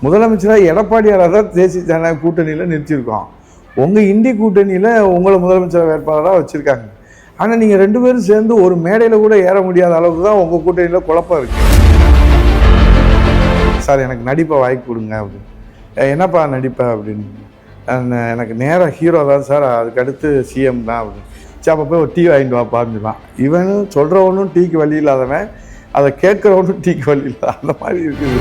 முதலமைச்சராக எடப்பாடியாராக தான் தேசிய ஜனநாயக கூட்டணியில் நிறுத்தியிருக்கோம். உங்கள் இந்திய கூட்டணியில் உங்களை முதலமைச்சர் வேட்பாளராக வச்சுருக்காங்க. ஆனால் நீங்கள் 2 பேரும் சேர்ந்து ஒரு மேடையில் கூட ஏற முடியாத அளவுக்கு தான் உங்கள் கூட்டணியில் குழப்பம் இருக்குது. சார் எனக்கு நடிப்பை வாய்ப்பு கொடுங்க அப்படின்னு. என்னப்பா நடிப்பேன் அப்படின்னு. எனக்கு நேராக ஹீரோ தான் சார், அதுக்கு அடுத்து சிஎம் தான் அப்படின்னு. சரி அப்போ போய் ஒரு டீ வாங்கிட்டு வாப்பான்னு சொன்னான். இவனும் சொல்கிறவனும் டீக்கு வழி இல்லாதவன், அதை கேட்குறவனும் டீக்கு வழி இல்லாத அந்த மாதிரி இருக்குது.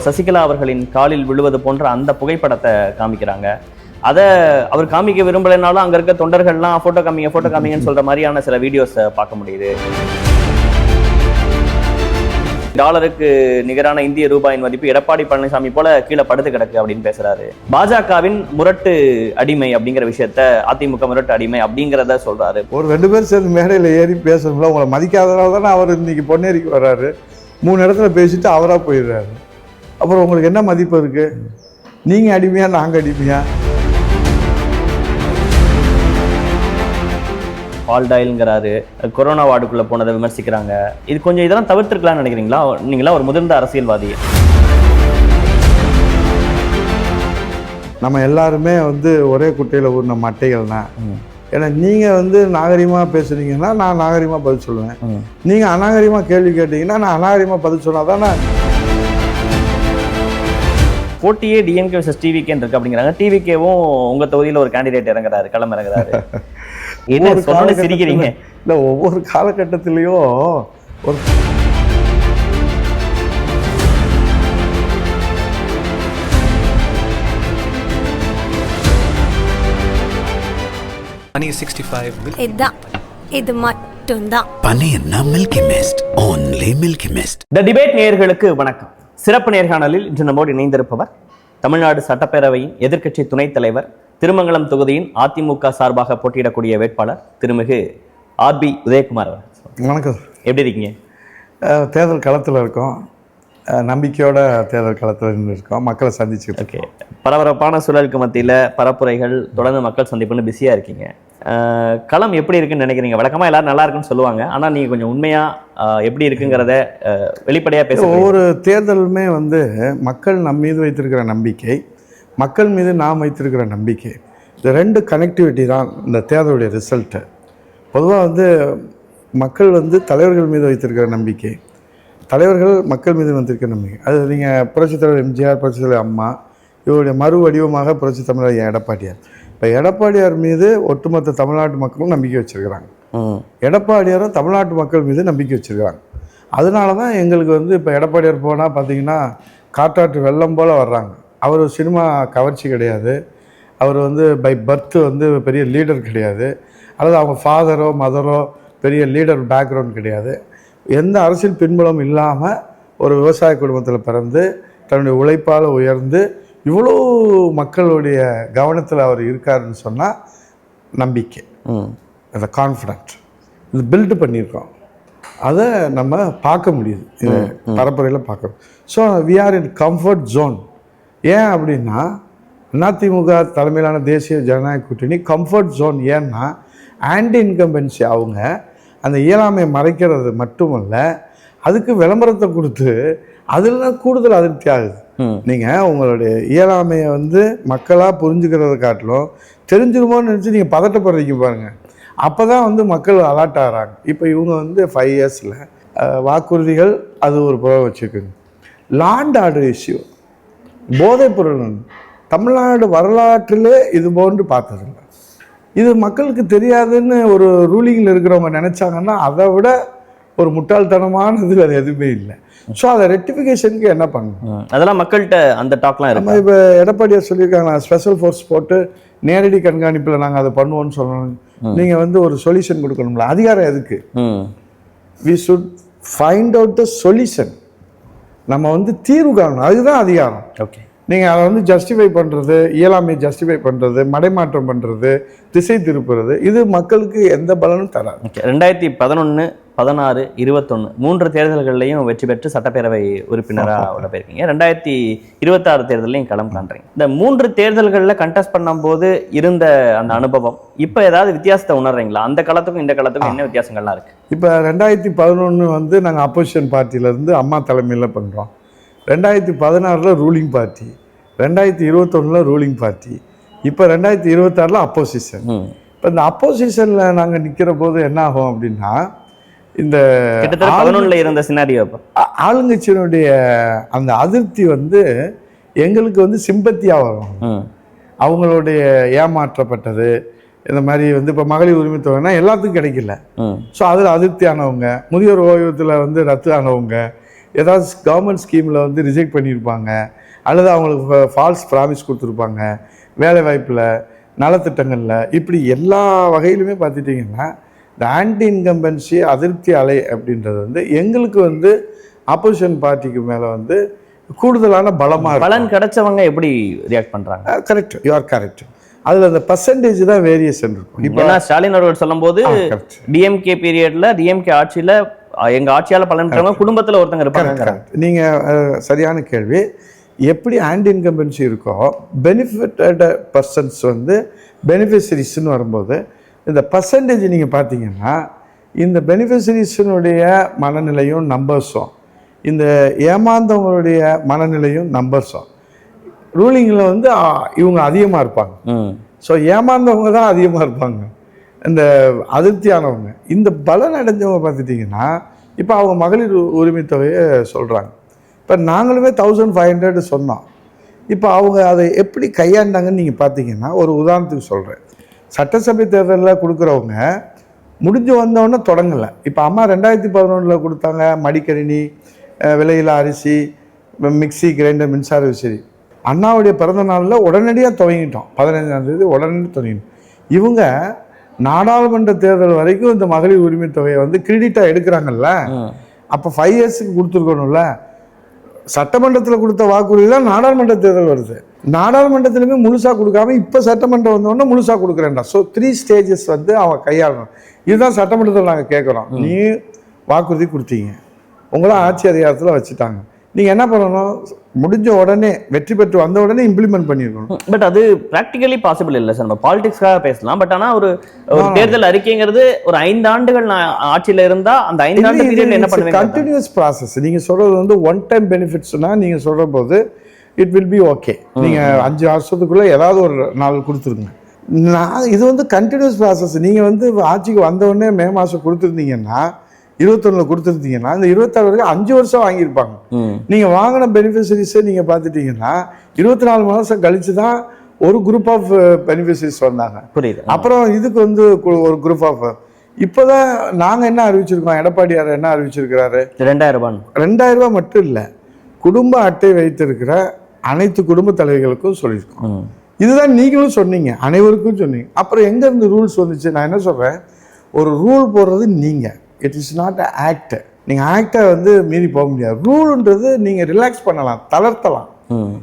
சசிகலா அவர்களின் காலில் விழுவது போன்ற அந்த புகைப்படத்தை காமிக்கிறாங்க. அதை அவர் காமிக்க விரும்பலைனாலும் அங்கே இருக்க தொண்டர்கள்லாம் ஃபோட்டோ காமிங்கன்னு சொல்கிற மாதிரியான சில வீடியோஸை பார்க்க முடியுது. டாலருக்கு நிகரான இந்திய ரூபாயின் மதிப்பு எடப்பாடி பழனிசாமி போல கீழே படுத்து கிடக்கு அப்படின்னு பேசுறாரு. பாஜகவின் முரட்டு அடிமை அப்படிங்கிற விஷயத்த அதிமுக முரட்டு அடிமை அப்படிங்கிறத சொல்றாரு. ஒரு 2 பேர் சேர்ந்து மேடையில் ஏறி பேசணும்ல, உங்களை மதிக்காதனால தானே அவர் இன்னைக்கு பொன்னேரிக்கு வர்றாரு. 3 இடத்துல பேசிட்டு அவராக போயிடுறாரு. அப்புறம் உங்களுக்கு என்ன மதிப்பு இருக்கு? நீங்க அடிமையா நாங்க அடிமையா? பால்டாயில்ங்கிறாரு, கொரோனா வார்டுக்குள்ள போனதை விமர்சிக்கிறாங்க. இது கொஞ்சம் இதெல்லாம் தவிர்த்திருக்கலாம்னு நினைக்கிறீங்களா? நீங்களா ஒரு முதிர்ந்த அரசியல்வாதி. நம்ம எல்லாருமே ஒரே குட்டையில் ஊர்ன மட்டைகள் தான். ஏன்னா நீங்கள் நாகரிகமாக பேசுறீங்கன்னா நான் நாகரிகமாக பதில் சொல்லுவேன். நீங்கள் அநாகரிகமாக கேள்வி கேட்டீங்கன்னா நான் அநாகரிகமாக பதில் சொன்னால் தானே. போட்டியே டிஎம்கே வர்சஸ் டிவிகேன்னு இருக்கு அப்படிங்கிறாங்க. டிவிகேவும் உங்க தொகுதியில் ஒரு கேண்டிடேட் இறங்குறாரு, களம் இறங்குறாரு. என்ன சொன்ன சிரிக்கிறீங்க? இல்லை, ஒவ்வொரு காலகட்டத்திலையும் ஒரு இது மட்டும்தான் பனியன்னா Milky Mist, only Milky Mist. The debate நேயர்களுக்கு வணக்கம். சிறப்பு நேர்காணலில் இன்று நம்மோடு இணைந்திருப்பவர் தமிழ்நாடு சட்டப்பேரவையின் எதிர்க்கட்சி துணைத் தலைவர், திருமங்கலம் தொகுதியின் அதிமுக சார்பாக போட்டியிடக்கூடிய வேட்பாளர் திருமிகு ஆர்பி உதயகுமார் அவர்கள். வணக்கம். எப்படி இருக்கீங்க? தேர்தல் களத்தில் இருக்கோம், நம்பிக்கையோட தேர்தல் களத்தில் இருக்கோம், மக்களை சந்திச்சுட்டு. ஓகே, பரபரப்பான சூழலுக்கு மத்தியில் பரப்புரைகள் தொடர்ந்து மக்கள் சந்திப்புன்னு பிஸியாக இருக்கீங்க. களம் எப்படி இருக்குன்னு நினைக்கிறீங்க? வழக்கமாக எல்லாரும் நல்லா இருக்குன்னு சொல்லுவாங்க, ஆனால் நீங்கள் கொஞ்சம் உண்மையாக எப்படி இருக்குங்கிறத வெளிப்படையாக பேச. ஒவ்வொரு தேர்தலுமே மக்கள் நம் மீது வைத்திருக்கிற நம்பிக்கை, மக்கள் மீது நாம் வைத்திருக்கிற நம்பிக்கை, இந்த 2 கனெக்டிவிட்டி தான் இந்த தேர்தலுடைய ரிசல்ட்டு. பொதுவாக மக்கள் தலைவர்கள் மீது வைத்திருக்கிற நம்பிக்கை, தலைவர்கள் மக்கள் மீது வந்திருக்கிற நம்பிக்கை. அது நீங்கள் புரட்சித் தலைவர் எம்ஜிஆர், புரட்சித் தலைவர் அம்மா, இவருடைய மறு வடிவமாக புரட்சித் தமிழர் எடப்பாடியார். இப்போ எடப்பாடியார் மீது ஒட்டுமொத்த தமிழ்நாட்டு மக்களும் நம்பிக்கை வச்சுருக்கிறாங்க. எடப்பாடியாரும் தமிழ்நாட்டு மக்கள் மீது நம்பிக்கை வச்சுருக்கிறாங்க. அதனால தான் எங்களுக்கு இப்போ எடப்பாடியார் போனால் பார்த்தீங்கன்னா காட்டாற்று வெள்ளம் போல் வர்றாங்க. அவர் சினிமா கவர்ச்சி கிடையாது, அவர் பை பர்த் பெரிய லீடர் கிடையாது, அல்லது அவங்க ஃபாதரோ மதரோ பெரிய லீடர் பேக்ரவுண்ட் கிடையாது. எந்த அரசியல் பின்புலம் இல்லாமல் ஒரு விவசாய குடும்பத்தில் பிறந்து தன்னுடைய உழைப்பால் உயர்ந்து இவ்வளோ மக்களுடைய கவனத்தில் அவர் இருக்காருன்னு சொன்னால் நம்பிக்கை, அந்த கான்ஃபிடென்ட் இது பில்டு பண்ணியிருக்கோம். அதை நம்ம பார்க்க முடியுது, இது பரப்புரையில் பார்க்குறோம். So we are in comfort zone. ஏன் அப்படின்னா அதிமுக தலைமையிலான தேசிய ஜனநாயக கூட்டணி கம்ஃபர்ட் ஜோன். ஏன்னா ஆன்டி இன்கம்பன்சி அவங்க அந்த இயலாமையை மறைக்கிறது மட்டுமல்ல, அதுக்கு விளம்பரத்தை கொடுத்து அதில் கூடுதல் அதிருப்தி ஆகுது. நீங்கள் உங்களுடைய இயலாமையை மக்களாக புரிஞ்சுக்கிறத காட்டிலும் தெரிஞ்சிருமோன்னு நினச்சி நீங்கள் பதட்டப்படுறீங்க பாருங்கள். அப்போ தான் மக்கள் அலர்ட் ஆகிறாங்க. இப்போ இவங்க 5 இயர்ஸில் வாக்குறுதிகள் அது ஒரு புறம் வச்சுருக்குங்க. லாண்ட் ஆர்டர் இஷ்யூ, போதைப்பொருள் தமிழ்நாடு வரலாற்றிலே இது போன்று பார்த்ததில்லை. இது மக்களுக்கு தெரியாதுன்னு ஒரு ரூலிங்கில் இருக்கிறவங்க நினச்சாங்கன்னா அதை விட ஒரு முட்டாள்தனமானது அது எதுவுமே இல்லை. ஸோ அதை ரெக்டிஃபிகேஷனுக்கு என்ன பண்ணணும், அதெல்லாம் மக்கள்கிட்ட அந்த டாக்லாம் நம்ம இப்போ எடப்பாடியார் சொல்லியிருக்காங்க, ஸ்பெஷல் ஃபோர்ஸ் போட்டு நேரடி கண்காணிப்பில் நாங்கள் அதை பண்ணுவோன்னு சொல்லணும். நீங்கள் ஒரு சொல்யூஷன் கொடுக்கணும்ல, அதிகாரம் எதுக்கு? We should find out the solution. நம்ம தீர்வு காணணும், அதுதான் அதிகாரம். ஓகே, நீங்கள் அதை வந்து ஜஸ்டிஃபை பண்ணுறது, இயலாமை ஜஸ்டிஃபை பண்ணுறது, மடைமாற்றம் பண்ணுறது, திசை திருப்புறது, இது மக்களுக்கு எந்த பலனும் தராது. 2011, 16, 21 3 தேர்தல்கள்லையும் வெற்றி பெற்று சட்டப்பேரவை உறுப்பினராக உள்ள போயிருக்கீங்க. 2026 தேர்தலையும் களம் காண்றீங்க. இந்த 3 தேர்தல்களில் கண்டெஸ்ட் பண்ணும்போது இருந்த அந்த அனுபவம் இப்போ ஏதாவது வித்தியாசத்தை உணர்றீங்களா? அந்த காலத்துக்கும் இந்த காலத்துக்கும் என்ன வித்தியாசங்கள்லாம் இருக்கு? இப்போ 2011 வந்து நாங்கள் அப்போசிஷன் பார்ட்டியிலேருந்து அம்மா தலைமையில் பண்ணுறோம். 2016 ரூலிங் பார்ட்டி, 2021 ரூலிங் பார்ட்டி, இப்போ 2026 அப்போசிஷன். இப்போ இந்த அப்போசிஷனில் நாங்கள் நிற்கிற போது என்ன ஆகும் அப்படின்னா, இந்த கிட்டத்தட்ட 11 இருந்த சினாரியோ ஆளுங்கட்சியினுடைய அந்த அதிருப்தி வந்து எங்களுக்கு வந்து சிம்பத்தியாக வரும். அவங்களுடைய ஏமாற்றப்பட்டது இந்த மாதிரி வந்து இப்போ மகளிர் உரிமை தொகைனா எல்லாத்துக்கும் கிடைக்கல. ஸோ அதில் அதிருப்தியானவங்க, முதியோர் ஓய்வூதியத்தில் வந்து ரத்து ஆனவங்க, ஏதாவது கவர்மெண்ட் ஸ்கீமில் வந்து ரிஜெக்ட் பண்ணியிருப்பாங்க, அல்லது அவங்களுக்கு ஃபால்ஸ் ப்ராமிஸ் கொடுத்துருப்பாங்க, வேலை வாய்ப்பில், நலத்திட்டங்களில், இப்படி எல்லா வகையிலுமே பார்த்துட்டிங்கன்னா இந்த ஆன்டி இன்கம்பன்சி அதிருப்தி அலை அப்படின்றது வந்து எங்களுக்கு வந்து ஆப்போசிஷன் பார்ட்டிக்கு மேலே வந்து கூடுதலான பலமாக பலன் கிடைச்சவங்க எப்படி ரியாக்ட் பண்ணுறாங்க? Correct, you are correct. அதில் அந்த பர்சன்டேஜ் தான் வேரியேஷன் இருக்கும். இப்போ ஸ்டாலின் அவர்கள் சொல்லும்போது டிஎம்கே பீரியட்ல டிஎம்கே ஆட்சியில் எங்கள் ஆட்சியால் பலன் பெற்றவங்க குடும்பத்தில் ஒருத்தங்க இருப்பாங்க. நீங்கள் சரியான கேள்வி. எப்படி ஆன்டி இன்கம்பன்சி இருக்கோ, பெனிஃபிட்டட் பர்சன்ஸ் வந்து பெனிஃபிஷரிஸ்ன்னு வரும்போது இந்த பர்சன்டேஜ் நீங்கள் பார்த்தீங்கன்னா இந்த பெனிஃபிஷரிஸினுடைய மனநிலையும் நம்பர்ஸும், இந்த ஏமாந்தவங்களுடைய மனநிலையும் நம்பர்ஸும் ரூலிங்கில் வந்து இவங்க அதிகமாக இருப்பாங்க. ஸோ ஏமாந்தவங்க தான் அதிகமாக இருப்பாங்க, இந்த அதிருப்தியானவங்க. இந்த பலன் அடைஞ்சவங்க பார்த்துட்டிங்கன்னா இப்போ அவங்க மகளிர் உரிமை தொகையை சொல்கிறாங்க. இப்போ நாங்களுமே 1500 சொன்னோம். இப்போ அவங்க அதை எப்படி கையாண்டாங்கன்னு நீங்கள் பார்த்தீங்கன்னா, ஒரு உதாரணத்துக்கு சொல்கிறேன். சட்டசபை தேர்தலில் கொடுக்குறவங்க முடிஞ்சு வந்தோடனே தொடங்கலை. இப்போ அம்மா 2011 கொடுத்தாங்க மடிக்கணினி, விலையில்லா அரிசி, மிக்சி, கிரைண்டர், மின்சார விசிறி. அண்ணாவுடைய பிறந்த நாளில் உடனடியாக துவங்கிட்டோம். 15ஆம் தேதி உடனடியாக துவங்கிட்டோம். இவங்க நாடாளுமன்ற தேர்தல் வரைக்கும் இந்த மகளிர் உரிமை தொகையை வந்து கிரெடிட்டாக எடுக்கிறாங்கல்ல, அப்போ 5 இயர்ஸுக்கு கொடுத்துருக்கணும்ல. சட்டமன்றத்தில் கொடுத்த வாக்குறுதி தான் நாடாளுமன்ற தேர்தல் வருது. நாடாளுமன்றத்திலுமே முழுசாக கொடுக்காம இப்போ சட்டமன்றம் வந்தோடனே முழுசாக கொடுக்குறேன்டா. ஸோ 3 ஸ்டேஜஸ் வந்து அவங்க கையாளணும். இதுதான் சட்டமன்றத்தில் நாங்கள் கேட்குறோம். நீ வாக்குறுதி கொடுத்தீங்க, உங்களை ஆட்சி அதிகாரத்தில் வச்சுட்டாங்க, நீங்கள் என்ன பண்ணணும், முடிஞ்ச உடனே வெற்றி பெற்று வந்த உடனே இம்ப்ளிமெண்ட் பண்ணிருக்கணும். பட் அது பிராக்டிகலி பாசிபிள் இல்லை சார். நம்ம பாலிடிக்ஸ்க்காக பேசலாம். பட் ஆனால் ஒரு தேர்தல் அறிக்கைங்கிறது ஒரு 5 ஆண்டுகள் ஆட்சியில் இருந்தால் அந்த 5 ஆண்டு பீரியட் என்ன பண்ணுவீங்க? Continuous process. நீங்கள் சொல்கிறது வந்து ஒன் டைம் பெனிஃபிட்ஸ்னா நீங்கள் சொல்கிற போது இட் வில் பி ஓகே. நீங்கள் 5 வருஷத்துக்குள்ளே ஏதாவது ஒரு நாள் கொடுத்துருங்க. இது வந்து கண்டினியூஸ் ப்ராசஸ். நீங்கள் வந்து ஆட்சிக்கு வந்தவுடனே மே மாதம் கொடுத்துருந்தீங்கன்னா, 21 கொடுத்துருந்தீங்கன்னா இந்த 26 வரைக்கும் 5 வருஷம் வாங்கியிருப்பாங்க. நீங்கள் வாங்கின பெனிஃபிஷரிஸை நீங்கள் பார்த்துட்டீங்கன்னா 24 மாதம் கழிச்சு தான் ஒரு குரூப் ஆஃப் பெனிஃபிஷரிஸ் வந்தாங்க. புரியுது. அப்புறம் இதுக்கு வந்து ஒரு குரூப் ஆஃப் இப்போதான் நாங்கள் என்ன அறிவிச்சிருக்கோம், எடப்பாடியார் என்ன அறிவிச்சிருக்கிறாரு, 2000 ரூபாய் மட்டும் இல்லை, குடும்ப அட்டை வைத்திருக்கிற அனைத்து குடும்ப தலைவர்களுக்கும் சொல்லியிருக்கோம். இதுதான் நீங்களும் சொன்னீங்க, அனைவருக்கும் சொன்னீங்க. அப்புறம் எங்கேருந்து ரூல்ஸ் வந்துச்சு? நான் என்ன சொல்கிறேன், ஒரு ரூல் போடுறது நீங்கள், it is not a act. நீங்கள் ஆக்டை வந்து மீறி போக முடியாது. ரூலுன்றது நீங்கள் ரிலாக்ஸ் பண்ணலாம், தளர்த்தலாம்.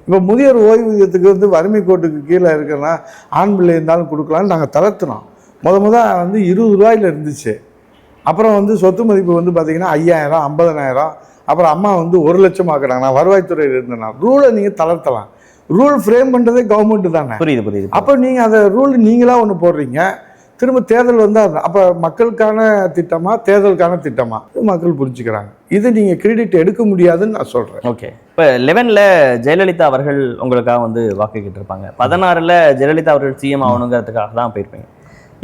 இப்போ முதியோர் ஓய்வூதியத்துக்கு வந்து வறுமை கோட்டுக்கு கீழே இருக்குன்னா ஆண் பிள்ளை இருந்தாலும் கொடுக்கலான்னு நாங்கள் தளர்த்தினோம். முத வந்து 20 ரூபாயில் இருந்துச்சு. அப்புறம் வந்து சொத்து மதிப்பு வந்து பார்த்தீங்கன்னா 5000, 50000, அப்புறம் அம்மா வந்து 1 லட்சம் ஆக்குறாங்க. நான் வருவாய்த்துறையில் இருந்தேன்னா ரூலை நீங்கள் தளர்த்தலாம். ரூல் ஃப்ரேம் பண்ணுறதே கவர்மெண்ட் தானே. புரியுது. அப்போ நீங்கள் அதை ரூல் நீங்களாக ஒன்று போடுறீங்க, திரும்ப தேர்தல் வந்தால் அப்போ மக்களுக்கான திட்டமா தேர்தலுக்கான திட்டமா மக்கள் புரிஞ்சுக்கிறாங்க. இது நீங்கள் கிரெடிட் எடுக்க முடியாதுன்னு நான் சொல்கிறேன். ஓகே. இப்போ 11ல் ஜெயலலிதா அவர்கள் உங்களுக்காக வந்து வாக்கு கேட்டிருப்பாங்க. 16ல் ஜெயலலிதா அவர்கள் சிஎம் ஆகணுங்கிறதுக்காக தான் போயிருப்பீங்க.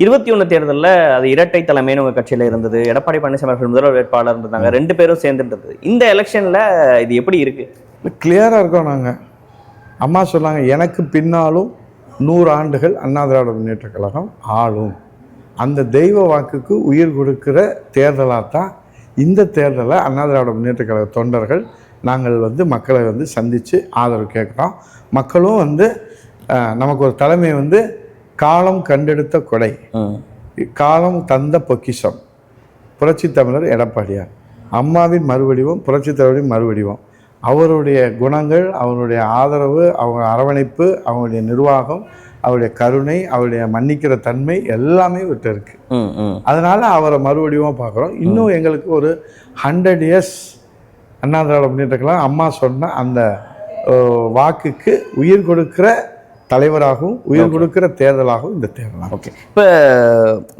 21 தேர்தலில் அது இரட்டை தலைமைன்னு உங்கள் கட்சியில் இருந்தது. எடப்பாடி பழனிசாமி அவர்கள் முதல்வர் வேட்பாளர் இருந்தாங்க. 2 பேரும் சேர்ந்துருந்தது. இந்த எலெக்ஷனில் இது எப்படி இருக்குது? கிளியராக இருக்கோம். நாங்கள் அம்மா சொன்னாங்க, எனக்கு பின்னாலும் 100 ஆண்டுகள் அண்ணா திராவிட முன்னேற்ற கழகம் ஆளும். அந்த தெய்வ வாக்குக்கு உயிர் கொடுக்கிற தேர்தலாக தான் இந்த தேர்தலை அண்ணா திராவிட முன்னேற்ற கழக தொண்டர்கள் நாங்கள் வந்து மக்களை வந்து சந்தித்து ஆதரவு கேட்குறோம். மக்களும் வந்து நமக்கு ஒரு தலைமை வந்து காலம் கண்டெடுத்த கொடை, காலம் தந்த பொக்கிஷம், புரட்சி தமிழர் எடப்பாடியார், அம்மாவின் மறுவடிவம், புரட்சி தலைவரின் மறுவடிவம், அவருடைய குணங்கள், அவருடைய ஆதரவு, அவங்க அரவணைப்பு, அவங்களுடைய நிர்வாகம், அவருடைய கருணை, அவருடைய மன்னிக்கிற தன்மை எல்லாமே விட்டு இருக்கு. அதனால அவரை மறுபடியும் பார்க்குறோம். இன்னும் எங்களுக்கு ஒரு 100 இயர்ஸ் அண்ணா திராவிட முன்னேற்ற கழகம் அம்மா சொன்ன அந்த வாக்குக்கு உயிர் கொடுக்கிற தலைவராகவும் உயிர் கொடுக்கிற தேர்தலாகவும் இந்த தேர்தல். ஓகே, இப்போ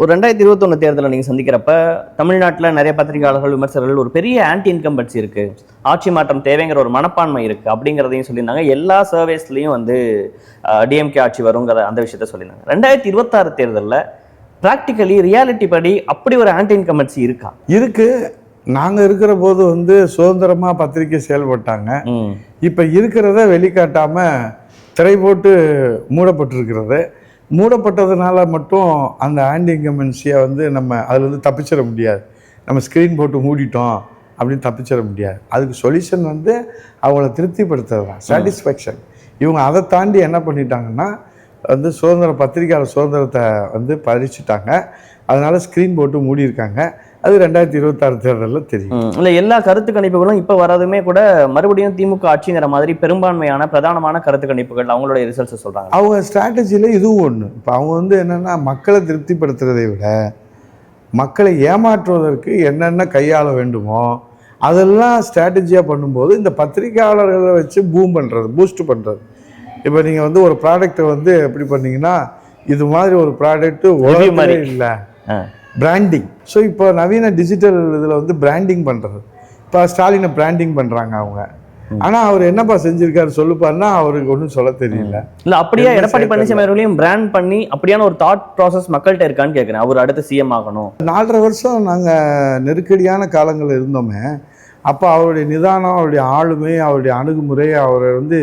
ஒரு 2021 தேர்தலை நீங்கள் சந்திக்கிறப்ப தமிழ்நாட்டில் நிறைய பத்திரிகையாளர்கள், விமர்சகர்கள் ஒரு பெரிய ஆன்டி இன்கம்பன்சி இருக்கு, ஆட்சி மாற்றம் தேவைங்கிற ஒரு மனப்பான்மை இருக்கு அப்படிங்கிறதையும் சொல்லியிருந்தாங்க. எல்லா சர்வேஸ்லையும் வந்து டிஎம்கே ஆட்சி வருங்கிற அந்த விஷயத்த சொல்லியிருந்தாங்க. 2026 தேர்தலில் ப்ராக்டிக்கலி ரியாலிட்டி படி அப்படி ஒரு ஆன்டி இன்கம்பன்சி இருக்கா? இருக்கு. நாங்கள் இருக்கிற போது வந்து சுதந்திரமாக பத்திரிகை செயல்பட்டாங்க. இப்போ இருக்கிறத வெளிக்காட்டாமல் திரை போட்டு மூடப்பட்டிருக்கிறது. மூடப்பட்டதுனால மட்டும் அந்த ஆன்டி இன்கம்பன்சியை வந்து நம்ம அதில் தப்பிச்சிட முடியாது. நம்ம ஸ்க்ரீன் போட்டு மூடிட்டோம் அப்படின்னு தப்பிச்சிட முடியாது. அதுக்கு சொல்யூஷன் வந்து அவங்கள திருப்திப்படுத்துறது தான், சாட்டிஸ்ஃபேக்ஷன். இவங்க அதை தாண்டி என்ன பண்ணிட்டாங்கன்னா வந்து பத்திரிகையாளர் சுதந்திரத்தை வந்து பறிச்சுட்டாங்க. அதனால ஸ்க்ரீன் போட்டு மூடியிருக்காங்க. அது 2026 தேர்தலில் தெரியும். இல்லை, எல்லா கருத்து கணிப்புகளும் இப்போ வரதுமே கூட மறுபடியும் திமுக ஆட்சிங்கிற மாதிரி பெரும்பான்மையான பிரதானமான கருத்து கணிப்புகள் அவங்களுடைய ரிசல்ட்ஸை சொல்கிறாங்க. அவங்க ஸ்ட்ராட்டஜியில் இதுவும் ஒன்று. இப்போ அவங்க வந்து என்னென்னா மக்களை திருப்திப்படுத்துறதை விட மக்களை ஏமாற்றுவதற்கு என்னென்ன கையாள வேண்டுமோ அதெல்லாம் ஸ்ட்ராட்டஜியாக பண்ணும்போது இந்த பத்திரிகையாளர்களை வச்சு பூஸ்ட் பண்ணுறது. இப்போ நீங்கள் வந்து ஒரு ப்ராடக்டை வந்து எப்படி பண்ணீங்கன்னா இது மாதிரி ஒரு ப்ராடக்ட்டு உலகமே இல்லை, பிராண்டிங். ஸோ இப்போ நவீன டிஜிட்டல் இதில் வந்து பிராண்டிங் பண்ணுறது. இப்போ ஸ்டாலினை பிராண்டிங் பண்ணுறாங்க அவங்க. ஆனால் அவர் என்னப்பா செஞ்சிருக்காரு சொல்லுப்பாருன்னா அவருக்கு ஒன்றும் சொல்ல தெரியல. இல்லை, அப்படியே எடப்பாடி பழனிசாமி அவர்களையும் பிராண்ட் பண்ணி அப்படியான ஒரு தாட் ப்ராசஸ் மக்கள்கிட்ட இருக்கான்னு கேட்குறேன். அவர் அடுத்து சிஎம் ஆகணும். 4.5 வருஷம் நாங்கள் நெருக்கடியான காலங்கள் இருந்தோமே, அப்போ அவருடைய நிதானம், அவருடைய ஆளுமை, அவருடைய அணுகுமுறை, அவரை வந்து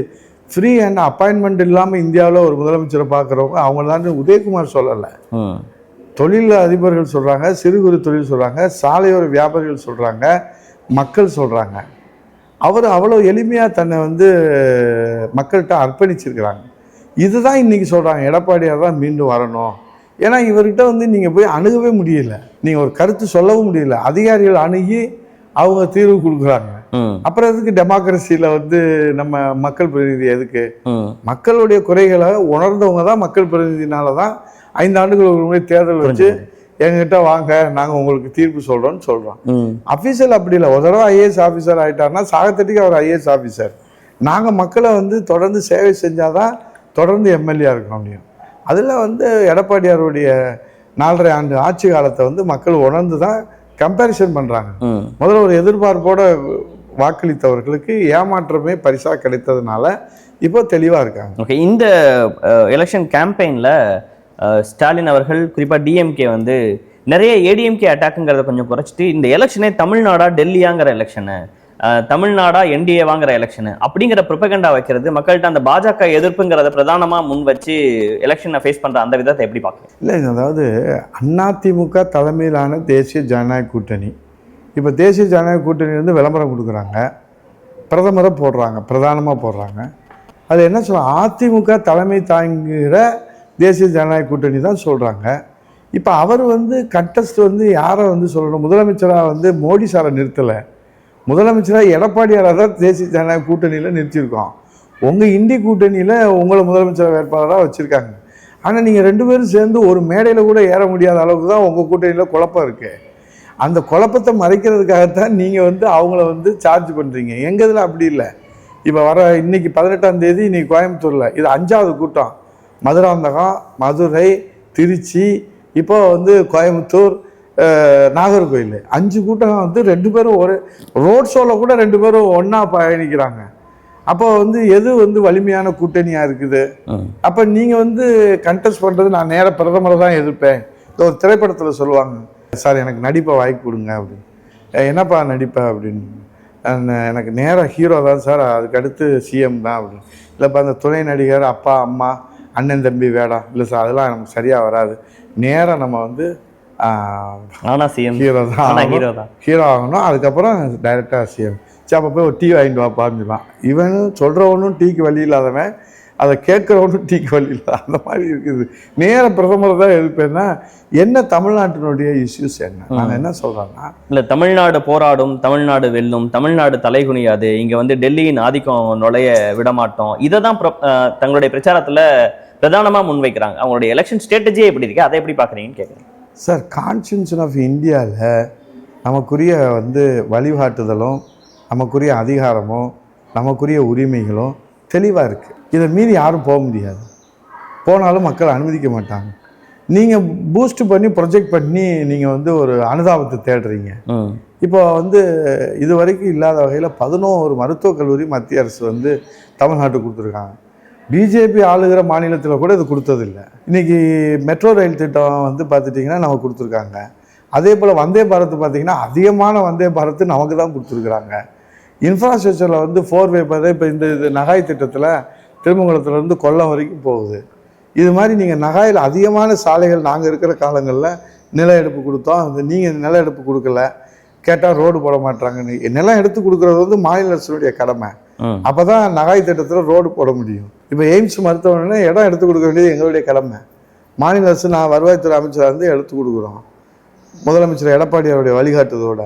ஃப்ரீ அண்ட் அப்பாயின்மெண்ட் இல்லாமல் இந்தியாவில் ஒரு முதலமைச்சரை பார்க்குறவங்க அவங்களாம் உதயகுமார் சொல்லலை. தொழில் அதிபர்கள் சொல்கிறாங்க, சிறு குறு தொழில் சொல்கிறாங்க, சாலையோர வியாபாரிகள் சொல்கிறாங்க, மக்கள் சொல்கிறாங்க. அவர் அவ்வளோ எளிமையாக தன்னை வந்து மக்கள்கிட்ட அர்ப்பணிச்சிருக்கிறாங்க. இதுதான் இன்றைக்கி சொல்கிறாங்க, எடப்பாடியார் தான் மீண்டும் வரணும். ஏன்னா இவர்கிட்ட வந்து நீங்கள் போய் அணுகவே முடியல, நீங்கள் ஒரு கருத்து சொல்லவும் முடியல. அதிகாரிகள் அணுகி அவங்க தீர்வு கொடுக்குறாங்க. அப்புறம் எதுக்கு டெமோக்ரஸியில் வந்து நம்ம மக்கள் பிரதிநிதி எதுக்கு? மக்களுடைய குறைகளை உணர்ந்தவங்க தான் மக்கள் பிரதிநிதினால தான் 5 ஆண்டுகள் ஒரு முறை தேர்தல் வச்சு எங்ககிட்ட வாங்க நாங்கள் உங்களுக்கு தீர்ப்பு சொல்கிறோன்னு சொல்கிறோம். அஃபீஷியல் அப்படி இல்லை. ஒரு தடவை ஐஏஎஸ் ஆஃபீஸர் ஆகிட்டாருன்னா சாகத்தட்டிக்கு அவர் ஐஏஎஸ் ஆஃபீஸர். நாங்கள் மக்களை வந்து தொடர்ந்து சேவை செஞ்சாதான் தொடர்ந்து எம்எல்ஏ இருக்க முடியும். அதில் வந்து எடப்பாடியாருடைய 4.5 ஆண்டு ஆட்சி காலத்தை வந்து மக்கள் உணர்ந்து தான் கம்பேரிசன் பண்ணுறாங்க. முதல்ல ஒரு எதிர்பார்ப்போட வாக்களித்தவர்களுக்கு ஏமாற்றமே பரிசாக கிடைத்ததுனால இப்போ தெளிவாக இருக்காங்க. ஓகே, இந்த எலெக்ஷன் கேம்பெயினில் ஸ்டாலின் அவர்கள் குறிப்பாக டிஎம்கே வந்து நிறைய ஏடிஎம்கே அட்டாக்குங்கிறத கொஞ்சம் குறைச்சிட்டு இந்த எலெக்ஷனே தமிழ்நாடா டெல்லியாங்கிற எலெக்ஷனு, தமிழ்நாடா என்டிஏவாங்கிற எலெக்ஷனு அப்படிங்கிற ப்ரொபகண்டா வைக்கிறது, மக்கள்கிட்ட அந்த பாஜக எதிர்ப்புங்கிறத பிரதானமாக முன் வச்சு எலெக்ஷனை ஃபேஸ் பண்ணுற அந்த விதத்தை எப்படி பார்க்கலாம்? இல்லை, அதாவது அதிமுக தலைமையிலான தேசிய ஜனநாயக கூட்டணி இப்போ தேசிய ஜனநாயக கூட்டணி வந்து விளம்பரம் கொடுக்குறாங்க, பிரதமரை போடுறாங்க, பிரதானமாக போடுறாங்க. அது என்ன சொல்ல, அதிமுக தலைமை தாங்குகிற தேசிய ஜனநாயக கூட்டணி தான் சொல்கிறாங்க. இப்போ அவர் வந்து கண்டஸ்ட் வந்து யாரை வந்து சொல்லணும், முதலமைச்சராக வந்து மோடி சாரை நிறுத்தலை, முதலமைச்சராக எடப்பாடியாராக தான் தேசிய ஜனநாயக கூட்டணியில் நிறுத்தியிருக்கோம். உங்கள் இந்தி கூட்டணியில் உங்களை முதலமைச்சர் வேட்பாளராக வச்சுருக்காங்க. ஆனால் நீங்கள் 2 பேரும் சேர்ந்து ஒரு மேடையில் கூட ஏற முடியாத அளவுக்கு தான் உங்கள் கூட்டணியில் குழப்பம் இருக்குது. அந்த குழப்பத்தை மறைக்கிறதுக்காகத்தான் நீங்கள் வந்து அவங்கள வந்து சார்ஜ் பண்ணுறீங்க. எங்கள் இதில் அப்படி இல்லை. இப்போ இன்னைக்கு 18ஆம் தேதி இன்னைக்கு கோயம்புத்தூரில் இது 5வது கூட்டம். மதுராந்தகம், மதுரை, திருச்சி, இப்போ வந்து கோயம்புத்தூர், நாகர்கோயில் 5 கூட்டம் வந்து 2 பேரும் ஒரு ரோட் ஷோவில் கூட 2 பேரும் ஒன்றா பயணிக்கிறாங்க. அப்போ வந்து எது வந்து வலிமையான கூட்டணியாக இருக்குது? அப்போ நீங்கள் வந்து கண்டெஸ்ட் பண்ணுறது நான் நேர பிரதமரை தான் எதிர்ப்பேன். ஒரு திரைப்படத்தில் சொல்லுவாங்க, சார் எனக்கு நடிப்பை வாய்ப்பு கொடுங்க அப்படின்னு. என்னப்பா நடிப்பை அப்படின்னு, எனக்கு நேராக ஹீரோ தான் சார், அதுக்கு அடுத்து சிஎம் தான் அப்படின்னு. இல்லைப்பா அந்த துணை நடிகர், அப்பா அம்மா, அண்ணன் தம்பி வேடம், இல்லை சார் அதெல்லாம் நமக்கு சரியாக வராது, நேராக நம்ம வந்து ஹீரோ ஆகணும், அதுக்கப்புறம் டைரெக்டாக சிஎம். சரி அப்போ போய் ஒரு டீ வாங்கிட்டு வா பாருந்துவான். இவனும் சொல்கிறவனும் டீக்கு வழி இல்லாதவன் அதை கேட்குறவனும் டீக்கு வழி இல்லை, அந்த மாதிரி இருக்குது. நேர பிரதமர் தான் எழுப்பேன்னா என்ன தமிழ்நாட்டினுடைய இஷ்யூஸ் என்ன, நான் என்ன சொல்கிறேன்னா, இல்லை தமிழ்நாடு போராடும், தமிழ்நாடு வெல்லும், தமிழ்நாடு தலைகுனியாது, இங்கே வந்து டெல்லியின் ஆதிக்கம் நுழைய விடமாட்டோம், இதை தான் தங்களுடைய பிரச்சாரத்தில் பிரதானமாக முன்வைக்கிறாங்க. அவங்களுடைய எலெக்ஷன் ஸ்ட்ராட்டஜியே எப்படி இருக்கு, அதை எப்படி பார்க்குறீங்கன்னு கேட்குறேன். சார், கான்ஸ்டியூஷன் ஆஃப் இந்தியாவில் நமக்குரிய வந்து வழிகாட்டுதலும், நமக்குரிய அதிகாரமும், நமக்குரிய உரிமைகளும் தெளிவாக இருக்குது. இதை மீறி யாரும் போக முடியாது, போனாலும் மக்கள் அனுமதிக்க மாட்டாங்க. நீங்கள் பூஸ்ட் பண்ணி ப்ரொஜெக்ட் பண்ணி நீங்கள் வந்து ஒரு அனுதாபத்தை தேடுறீங்க. இப்போ வந்து இது வரைக்கும் இல்லாத வகையில் 11 மருத்துவக் கல்லூரி மத்திய அரசு வந்து தமிழ்நாட்டுக்கு கொடுத்துருக்காங்க. பிஜேபி ஆளுகிற மாநிலத்தில் கூட இது கொடுத்ததில்லை. இன்றைக்கி மெட்ரோ ரயில் திட்டம் வந்து பார்த்துட்டிங்கன்னா நமக்கு கொடுத்துருக்காங்க. அதே போல் வந்தே பாரத் பார்த்திங்கன்னா அதிகமான வந்தே பாரத் நமக்கு தான் கொடுத்துருக்குறாங்க. இன்ஃப்ராஸ்ட்ரக்சரில் வந்து 4-வே பார்த்தா இப்போ இந்த நகாய் திட்டத்தில் திருமங்கலத்துலேருந்து கொல்லம் வரைக்கும் போகுது. இது மாதிரி நீங்கள் நகாயில் அதிகமான சாலைகள் நாங்கள் இருக்கிற காலங்களில் நில எடுப்பு கொடுத்தோம். அது நீங்கள் நில எடுப்பு கொடுக்கல, கேட்டால் ரோடு போட மாட்டாங்கன்னு. நிலம் எடுத்து கொடுக்குறது வந்து மாநில அரசுடைய கடமை. அப்போ தான் நகாய் திட்டத்தில் ரோடு போட முடியும். இப்போ எய்ம்ஸ் மருத்துவமனை இடம் எடுத்து கொடுக்க வேண்டியது எங்களுடைய கடமை. மாநில அரசு நான் வருவாய்த்துறை அமைச்சராக இருந்து எடுத்து கொடுக்குறோம், முதலமைச்சர் எடப்பாடி அவருடைய வழிகாட்டுதோட.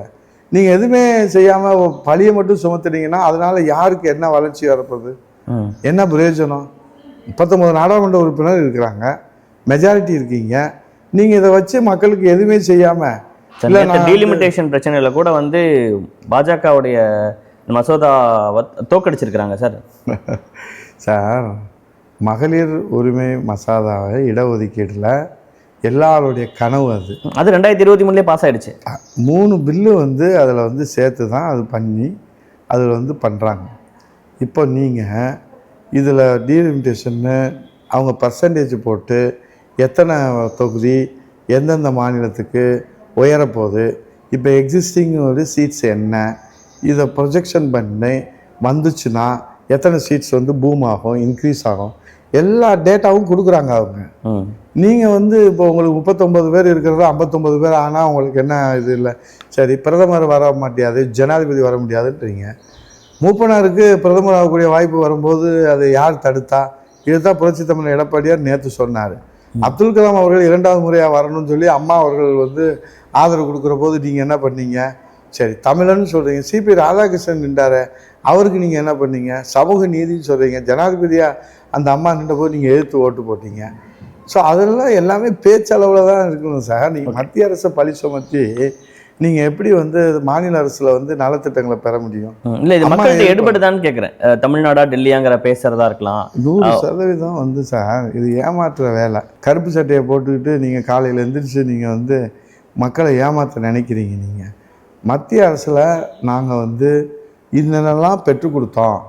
நீங்கள் எதுவுமே செய்யாமல் பழியை மட்டும் சுமத்துனீங்கன்னா அதனால் யாருக்கு என்ன வளர்ச்சி வரப்போகுது, என்ன பிரயோஜனம்? 19 நாடாளுமன்ற உறுப்பினர் இருக்கிறாங்க, மெஜாரிட்டி இருக்கீங்க. நீங்கள் இதை வச்சு மக்களுக்கு எதுவுமே செய்யாமல் டீலிமிட்டேஷன் பிரச்சனையில கூட வந்து பாஜகவுடைய மசோதா தோக்கடிச்சிருக்கிறாங்க சார். சார், மகளிர் உரிமை மசோதாவை இடஒதுக்கீட்டில் எல்லாருடைய கனவு அது. அது 2023 பாஸ் ஆகிடுச்சு. 3 பில்லு வந்து அதில் வந்து சேர்த்து தான் அது பண்ணி அதில் வந்து பண்ணுறாங்க. இப்போ நீங்கள் இதில் டீலிமிட்டேஷன்னு அவங்க பர்சன்டேஜ் போட்டு எத்தனை தொகுதி எந்தெந்த மாநிலத்துக்கு உயரப்போகுது, இப்போ எக்ஸிஸ்டிங் ஒரு சீட்ஸ் என்ன, இதை ப்ரொஜெக்ஷன் பண்ணி வந்துச்சுன்னா எத்தனை சீட்ஸ் வந்து பூம் ஆகும், இன்க்ரீஸ் ஆகும், எல்லா டேட்டாவும் கொடுக்குறாங்க அவங்க. நீங்கள் வந்து இப்போ உங்களுக்கு 39 பேர் இருக்கிறதா 59 பேர் ஆனால் உங்களுக்கு என்ன இது இல்லை, சரி பிரதமர் வர மாட்டியாது, ஜனாதிபதி வர முடியாதுன்றீங்க. மூப்பனாருக்கு பிரதமர் ஆகக்கூடிய வாய்ப்பு வரும்போது அதை யார் தடுத்தா? இதுதான் புரட்சி தமிழர் எடப்பாடியார் நேற்று சொன்னார். அப்துல் கலாம் அவர்கள் 2வது முறையாக வரணும்னு சொல்லி அம்மா அவர்கள் வந்து ஆதரவு கொடுக்குற போது நீங்கள் என்ன பண்ணீங்க? சரி தமிழன்னு சொல்கிறீங்க, சிபி ராதாகிருஷ்ணன் நின்றார், அவருக்கு நீங்கள் என்ன பண்ணீங்க? சமூக நீதினு சொல்கிறீங்க, ஜனாதிபதியாக அந்த அம்மா நின்ற போது நீங்கள் எதிர்த்து ஓட்டு போட்டீங்க. ஸோ அதெல்லாம் எல்லாமே பேச்சளவில் தான் இருக்கணும் சார். நீங்கள் மத்திய அரசை பழி சுமத்தி நீங்கள் எப்படி வந்து மாநில அரசில் வந்து நலத்திட்டங்களை பெற முடியும்? இல்லை, இது மக்கள்கிட்ட எடுபடுதான்னு கேட்குறேன். தமிழ்நாடா டெல்லியாங்கிற பேசுகிறதா இருக்கலாம். 100% வந்து சார் இது ஏமாற்றுற வேலை. கருப்பு சட்டையை போட்டுக்கிட்டு நீங்கள் காலையில் எந்திரிச்சு நீங்கள் வந்து மக்களை ஏமாற்ற நினைக்கிறீங்க. நீங்கள் மத்திய அரசில் நாங்கள் வந்து இதெல்லாம் பெற்றுக் கொடுத்தோம்,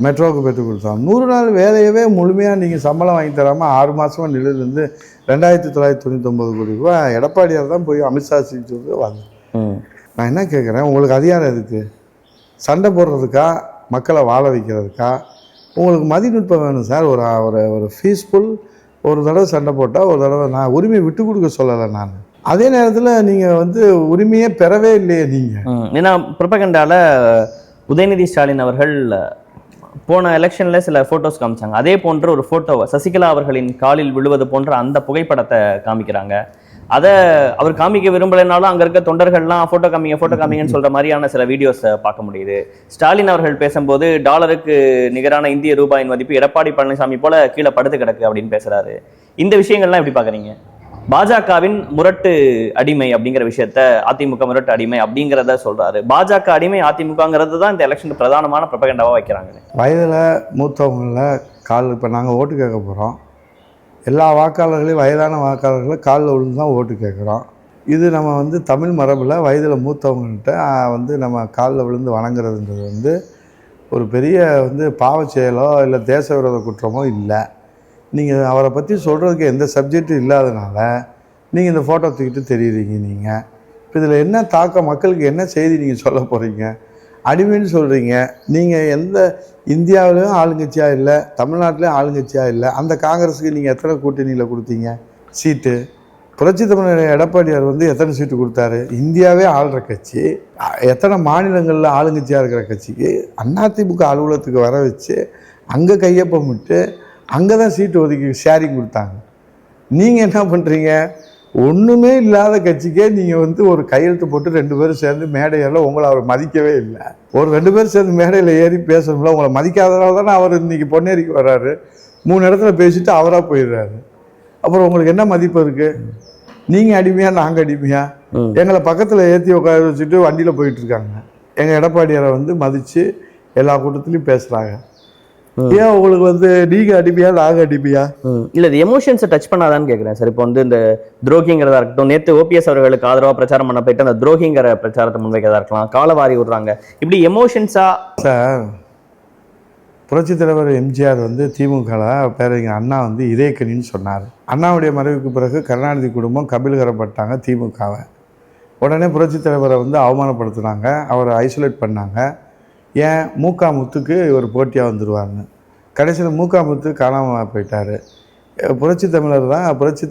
மெட்ரோவுக்கு பெற்றுக் கொடுத்தோம். 100 நாள் வேலையவே முழுமையாக நீங்கள் சம்பளம் வாங்கி தராமல் 6 மாதமாக நிலையிலேருந்து 2999 கோடி ரூபா எடப்பாடியார் தான் போய் அமித்ஷா சொல்லிட்டு வந்து. நான் என்ன கேட்குறேன், உங்களுக்கு அதிகாரம் எதுக்கு? சண்டை போடுறதுக்கா, மக்களை வாழ வைக்கிறதுக்கா? உங்களுக்கு மதிநுட்பம் வேணும் சார். ஒரு பீஸ்ஃபுல் ஒரு தடவை சண்டை போட்டால் ஒரு தடவை நான் உரிமையை விட்டு கொடுக்க சொல்லலை. நான் அதே நேரத்தில் நீங்கள் வந்து உரிமையே பெறவே இல்லையே நீங்கள். ஏன்னா ப்ரொபகண்டால உதயநிதி ஸ்டாலின் அவர்கள் போன எலெக்ஷனில் சில ஃபோட்டோஸ் காமிச்சாங்க. அதே போன்ற ஒரு ஃபோட்டோவை சசிகலா அவர்களின் காலில் விழுவது போன்ற அந்த புகைப்படத்தை காமிக்கிறாங்க. அதை அவர் காமிக்க விரும்பலைனாலும் அங்கே இருக்க தொண்டர்கள்லாம் ஃபோட்டோ காமிங்கன்னு சொல்கிற மாதிரியான சில வீடியோஸை பார்க்க முடியுது. ஸ்டாலின் அவர்கள் பேசும்போது டாலருக்கு நிகரான இந்திய ரூபாயின் மதிப்பு எடப்பாடி பழனிசாமி போல கீழே படுத்து கிடக்கு அப்படின்னு பேசுகிறாரு. இந்த விஷயங்கள்லாம் எப்படி பார்க்குறீங்க? பாஜகவின் முரட்டு அடிமை அப்படிங்கிற விஷயத்த அதிமுக முரட்டு அடிமை அப்படிங்கிறத சொல்றாரு. பாஜக அடிமை அதிமுகங்கிறது தான் இந்த எலெக்ஷனுக்கு பிரதானமான ப்ரொபகண்டாவாக வைக்கிறாங்க. வயதில் மூத்தவங்களில் இப்போ நாங்கள் ஓட்டு கேட்க போகிறோம். எல்லா வாக்காளர்களையும் வயதான வாக்காளர்களை காலில் விழுந்து தான் ஓட்டு கேட்குறோம். இது நம்ம வந்து தமிழ் மரபில் வயதில் மூத்தவங்கள்ட்ட வந்து நம்ம காலில் விழுந்து வணங்குறதுன்றது வந்து ஒரு பெரிய வந்து பாவச் செயலோ இல்லை தேச விரோத குற்றமோ இல்லை. நீங்கள் அவரை பற்றி சொல்கிறதுக்கு எந்த சப்ஜெக்டும் இல்லாதனால நீங்கள் இந்த ஃபோட்டோ தூக்கிட்டு தெரியுறீங்க. நீங்கள் இப்போ இதில் என்ன தாக்கம், மக்களுக்கு என்ன செய்தி நீங்கள் சொல்ல போகிறீங்க? அடிமைன்னு சொல்கிறீங்க. நீங்கள் எந்த இந்தியாவிலையும் ஆளுங்கட்சியாக இல்லை, தமிழ்நாட்டிலையும் ஆளுங்கட்சியாக இல்லை. அந்த காங்கிரஸுக்கு நீங்கள் எத்தனை கூட்டணியில் கொடுத்தீங்க சீட்டு? புரட்சி தமிழர் எடப்பாடியார் வந்து எத்தனை சீட்டு கொடுத்தாரு? இந்தியாவே ஆளுற கட்சி, எத்தனை மாநிலங்களில் ஆளுங்கட்சியாக இருக்கிற கட்சிக்கு அதிமுக அலுவலகத்துக்கு வர வச்சு அங்கே கையொப்பம் விட்டு அங்கே தான் சீட்டு ஒதுக்கி ஷேரிங் கொடுத்தாங்க. நீங்கள் என்ன பண்ணுறீங்க? ஒன்றுமே இல்லாத கட்சிக்கே நீங்கள் வந்து ஒரு கையெழுத்து போட்டு 2 பேரும் சேர்ந்து மேடையில் உங்களை அவர் மதிக்கவே இல்லை. ஒரு 2 பேர் சேர்ந்து மேடையில் ஏறி பேசணும்ல, உங்களை மதிக்காதனால தானே அவர் இன்றைக்கி பொன்னேரிக்கு வர்றாரு. 3 இடத்துல பேசிட்டு அவராக போயிடுறாரு. அப்புறம் உங்களுக்கு என்ன மதிப்பு இருக்குது? நீங்கள் அடிமையா நாங்கள் அடிமையா? எங்களை பக்கத்தில் ஏற்றி உட்கார வச்சுட்டு வண்டியில் போயிட்டுருக்காங்க. எங்கள் எடப்பாடியாரை வந்து மதித்து எல்லா கூட்டத்துலையும் பேசுகிறாங்க. ஏன் உங்களுக்கு வந்து நீங்கள் அடிமையா நாங்கள் அடிமையா? இல்லை, இது எமோஷன்ஸை டச் பண்ணாதான்னு கேட்குறேன் சார். இப்போ வந்து இந்த துரோகிங்கிறதா இருக்கட்டும், நேற்று ஓபிஎஸ் அவர்களுக்கு ஆதரவாக பிரச்சாரம் பண்ண போயிட்டு அந்த துரோகிங்கிற பிரச்சாரத்தை முன்வைக்கிறதா இருக்கலாம், காலவாரி விடுறாங்க, இப்படி எமோஷன்ஸா சார். புரட்சித் தலைவர் எம்ஜிஆர் வந்து திமுகவில் பேரறிஞர் அண்ணா வந்து இதயக்கணின்னு சொன்னார். அண்ணாவுடைய மறைவுக்கு பிறகு கருணாநிதி குடும்பம் கபில்கரப்பட்டாங்க திமுகவை. உடனே புரட்சித் தலைவரை வந்து அவமானப்படுத்தினாங்க, அவரை ஐசோலேட் பண்ணாங்க. ஏன்? மூகா முத்துக்கு இவர் போட்டியாக வந்துடுவார்னு. கடைசியில் மூகா முத்து காணாமல் போயிட்டார். புரட்சி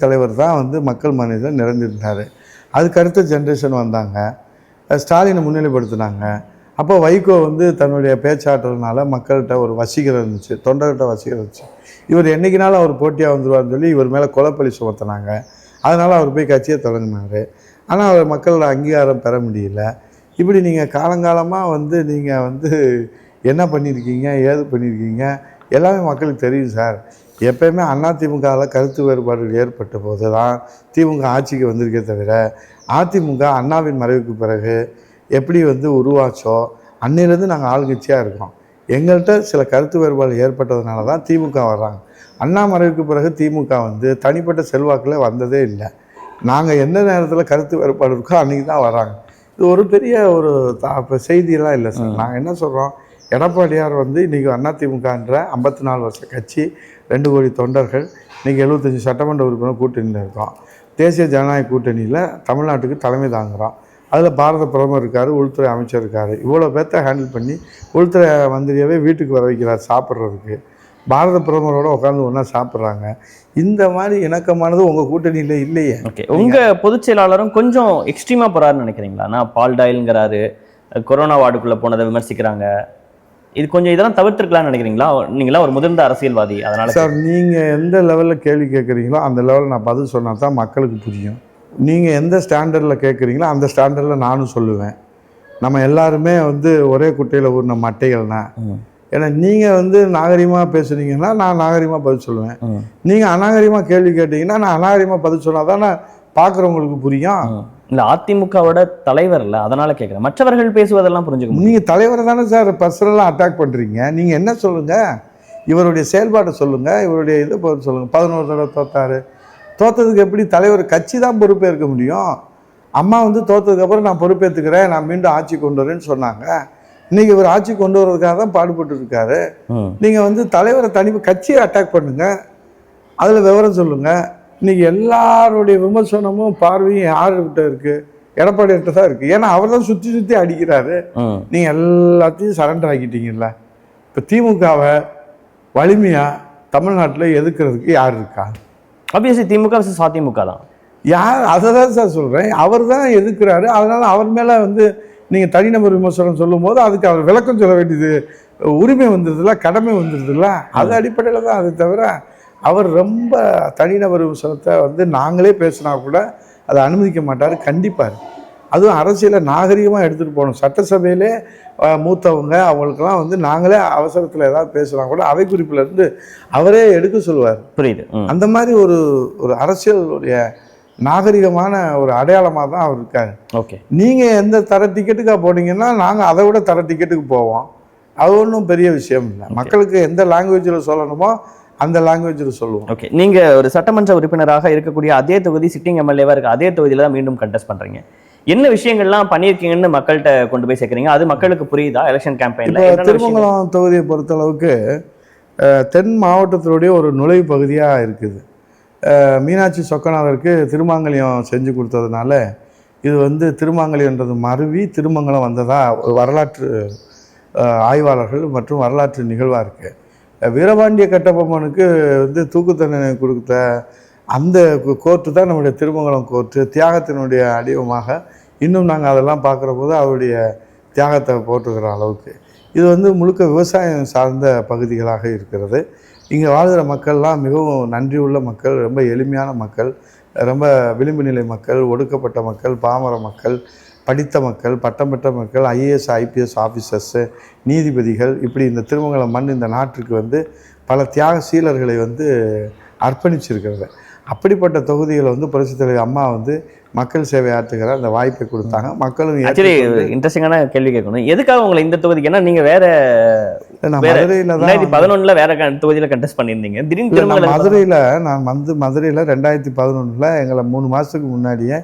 தலைவர் தான் வந்து மக்கள் மனதில் நிறைந்திருந்தார். அதுக்கு அடுத்த ஜென்ரேஷன் வந்தாங்க, ஸ்டாலினை முன்னிலைப்படுத்தினாங்க. அப்போ வைகோ வந்து தன்னுடைய பேச்சாற்றல்னால மக்கள்கிட்ட ஒரு வசீகரம் இருந்துச்சு, தொண்டர்கிட்ட வசீகரம் இருந்துச்சு. இவர் என்றைக்குனாலும் அவர் போட்டியாக வந்துடுவார்னு சொல்லி இவர் மேலே கொலைப்பழி சுமத்தினாங்க. அதனால் அவர் போய் கட்சியை தொடங்கினார். ஆனால் அவர் மக்களோட அங்கீகாரம் பெற முடியல. இப்படி நீங்கள் காலங்காலமாக வந்து நீங்கள் வந்து என்ன பண்ணியிருக்கீங்க, ஏது பண்ணியிருக்கீங்க எல்லாமே மக்களுக்கு தெரியும் சார். எப்போயுமே அதிமுகவில் கருத்து வேறுபாடுகள் ஏற்பட்ட போது தான் திமுக ஆட்சிக்கு வந்திருக்கே தவிர, அதிமுக அண்ணாவின் மறைவுக்கு பிறகு எப்படி வந்து உருவாச்சோ அன்னிலேருந்து நாங்கள் ஆளுங்கட்சியாக இருக்கோம். எங்கள்கிட்ட சில கருத்து வேறுபாடு ஏற்பட்டதுனால தான் திமுக வர்றாங்க. அண்ணா மறைவுக்கு பிறகு திமுக வந்து தனிப்பட்ட செல்வாக்கில் வந்ததே இல்லை. நாங்கள் எந்த நேரத்தில் கருத்து வேறுபாடு இருக்கோ அன்றைக்கி தான் வராங்க. இது ஒரு பெரிய ஒரு இப்போ செய்தியெல்லாம் இல்லை சார். நாங்கள் என்ன சொல்கிறோம், எடப்பாடியார் வந்து இன்றைக்கி அதிமுகன்ற 54 வருஷ கட்சி, 2 கோடி தொண்டர்கள், இன்றைக்கி 75 சட்டமன்ற உறுப்பினர் கூட்டணியில் இருக்கோம். தேசிய ஜனநாயக கூட்டணியில் தமிழ்நாட்டுக்கு தலைமை தாங்குகிறோம். அதில் பாரத பிரதமர் இருக்கார், உள்துறை அமைச்சர் இருக்கார். இவ்வளோ பேர்த்த ஹேண்டில் பண்ணி உள்துறை மந்திரியாவே வீட்டுக்கு வர வைக்கிறார் சாப்பிட்றதுக்கு. பாரத பிரதமரோட உட்காந்து ஒன்றா சாப்பிட்றாங்க. இந்த மாதிரி இணக்கமானது உங்கள் கூட்டணியில் இல்லையே. ஓகே, உங்கள் பொதுச் செயலாளரும் கொஞ்சம் எக்ஸ்ட்ரீமாக போகிறாருன்னு நினைக்கிறீங்களா? நான் பால் டாயில்ங்கிறாரு, கொரோனா வார்டுக்குள்ளே போனதை விமர்சிக்கிறாங்க. இது கொஞ்சம் இதெல்லாம் தவிர்த்துருக்கலாம்னு நினைக்கிறீங்களா? நீங்களா ஒரு முதிர்ந்த அரசியல்வாதி, அதனால சார் நீங்கள் எந்த லெவலில் கேள்வி கேட்குறீங்களோ அந்த லெவலில் நான் பதில் சொன்னால் தான் மக்களுக்கு புரியும். நீங்கள் எந்த ஸ்டாண்டர்டில் கேட்குறீங்களோ அந்த ஸ்டாண்டர்டில் நானும் சொல்லுவேன். நம்ம எல்லாருமே வந்து ஒரே குட்டையில் ஊறின மட்டைகள்னா. ஏன்னா நீங்கள் வந்து நாகரிகமாக பேசுனீங்கன்னா நான் நாகரிகமாக பதில் சொல்லுவேன். நீங்கள் அநாகரிகமாக கேள்வி கேட்டீங்கன்னா நான் அநாகரிகமாக பதில் சொன்னால் தானே பார்க்குறவங்களுக்கு புரியும். இல்லை, அதிமுகவோட தலைவர் இல்லை, அதனால கேட்குறேன். மற்றவர்கள் பேசுவதெல்லாம் புரிஞ்சுக்க. நீங்கள் தலைவரை தானே சார் பர்சனலாக அட்டாக் பண்ணுறீங்க. நீங்கள் என்ன சொல்லுங்கள், இவருடைய செயல்பாட்டை சொல்லுங்கள், இவருடைய இதை பொறுத்து சொல்லுங்கள். 11 தடவை தோத்தாரு. தோற்றதுக்கு எப்படி தலைவர் கட்சி தான் பொறுப்பேற்க முடியும்? அம்மா வந்து தோற்றதுக்கப்புறம் நான் பொறுப்பேற்றுக்கிறேன், நான் மீண்டும் ஆட்சி கொண்டு வரேன்னு சொன்னாங்க. இன்றைக்கி இவர் ஆட்சி கொண்டு வர்றதுக்காக தான் பாடுபட்டு இருக்காரு. நீங்கள் வந்து தலைவரை கட்சியை அட்டாக் பண்ணுங்கள், அதில் விவரம் சொல்லுங்கள். இன்றைக்கி எல்லாருடைய விமர்சனமும் பார்வையும் யார்கிட்ட இருக்குது? எடப்பாடிகிட்ட தான் இருக்குது. ஏன்னா அவர் தான் சுற்றி சுற்றி அடிக்கிறாரு. நீங்கள் எல்லாத்தையும் சரண்டர் ஆக்கிட்டீங்கல்ல. இப்போ திமுகவை வலிமையாக தமிழ்நாட்டில் எதிர்க்கிறதுக்கு யார் இருக்கா? ஆப்வியஸ்லி திமுக vs அதிமுக தான். யார்? அதை தான் சார் சொல்கிறேன். அவர் தான் எதிர்க்கிறாரு. அதனால் அவர் மேலே வந்து நீங்கள் தனிநபர் விமர்சனம் சொல்லும் போது அதுக்கு அவர் விளக்கம் சொல்ல வேண்டியது உரிமை வந்துடுதுல, கடமை வந்துடுதுல்ல. அது அடிப்படையில் தான். அது தவிர அவர் ரொம்ப தனிநபர் விமர்சனத்தை வந்து நாங்களே பேசினா கூட அதை அனுமதிக்க மாட்டார், கண்டிப்பார். அதுவும் அரசியலை நாகரிகமாக எடுத்துகிட்டு போகணும். சட்டசபையிலே மூத்தவங்க அவங்களுக்கெல்லாம் வந்து நாங்களே அவசரத்தில் ஏதாவது பேசுனா கூட அவை குறிப்பிலேருந்து அவரே எடுக்க சொல்லுவார். புரியுது. அந்த மாதிரி ஒரு அரசியலுடைய நாகரிகமான ஒரு அடையாளமாக தான் அவர் இருக்காரு. ஓகே, நீங்கள் எந்த தர டிக்கெட்டுக்காக போனீங்கன்னா நாங்கள் அதை விட தர டிக்கெட்டுக்கு போவோம். அது ஒன்றும் பெரிய விஷயம் இல்லை. மக்களுக்கு எந்த லாங்குவேஜில் சொல்லணுமோ அந்த லாங்குவேஜில் சொல்லுவோம். ஓகே, நீங்கள் ஒரு சட்டமன்ற உறுப்பினராக இருக்கக்கூடிய அதே தொகுதி, சிட்டிங் எம்எல்ஏவாக இருக்க அதே தொகுதியில் தான் மீண்டும் கண்டெஸ்ட் பண்ணுறீங்க. என்ன விஷயங்கள்லாம் பண்ணியிருக்கீங்கன்னு மக்கள்கிட்ட கொண்டு போய் சேர்க்குறீங்க? அது மக்களுக்கு புரியுதா? எலெக்ஷன் கேம்பெயினில் திருமங்கலம் தொகுதியை பொறுத்தளவுக்கு தென் மாவட்டத்தினுடைய ஒரு நுழைவு பகுதியாக இருக்குது. மீனாட்சி சொக்கநாதருக்கு திருமாங்கல்யம் செஞ்சு கொடுத்ததுனால இது வந்து திருமாங்கல்யன்றது மருவி திருமங்கலம் வந்ததாக வரலாற்று ஆய்வாளர்கள் மற்றும் வரலாற்று நிகழ்வாக இருக்குது. வீரபாண்டிய கட்டபொம்மனுக்கு வந்து தூக்கு தண்டனை கொடுத்த அந்த கோர்ட்டு தான் நம்முடைய திருமங்கலம் கோர்ட்டு. தியாகத்தினுடைய அடிவமாக இன்னும் நாங்கள் அதெல்லாம் பார்க்குற போது அவருடைய தியாகத்தை போட்டுக்கிற அளவுக்கு. இது வந்து முழுக்க விவசாயம் சார்ந்த பகுதிகளாக இருக்கிறது. இங்கே வாழ்கிற மக்கள்லாம் மிகவும் நன்றி உள்ள மக்கள், ரொம்ப எளிமையான மக்கள், ரொம்ப விளிம்பு நிலை மக்கள், ஒடுக்கப்பட்ட மக்கள், பாமர மக்கள், படித்த மக்கள், பட்டம் பெற்ற மக்கள், ஐஏஎஸ் ஐபிஎஸ் ஆஃபீஸர்ஸு, நீதிபதிகள், இப்படி இந்த திருமங்கலம் மண் இந்த நாட்டிற்கு வந்து பல தியாகசீலர்களை வந்து அர்ப்பணிச்சிருக்கிறது. அப்படிப்பட்ட தொகுதிகளை வந்து புரட்சித் தலைவர் அம்மா வந்து மக்கள் சேவை ஆற்றுகிற அந்த வாய்ப்பை கொடுத்தாங்க. மக்களும் ஆக்சுவலி இன்ட்ரெஸ்டிங்கான கேள்வி கேட்கணும். எதுக்காக உங்களை இந்த தொகுதிக்கு, ஏன்னா நீங்க வேற நான் மதுரையில் தான் 2011 வேற தொகுதியில கண்டெஸ்ட் பண்ணியிருந்தீங்க, திடீர்னு மதுரையில் நான் வந்து மதுரையில் 2011 எங்களை 3 மாதத்துக்கு முன்னாடியே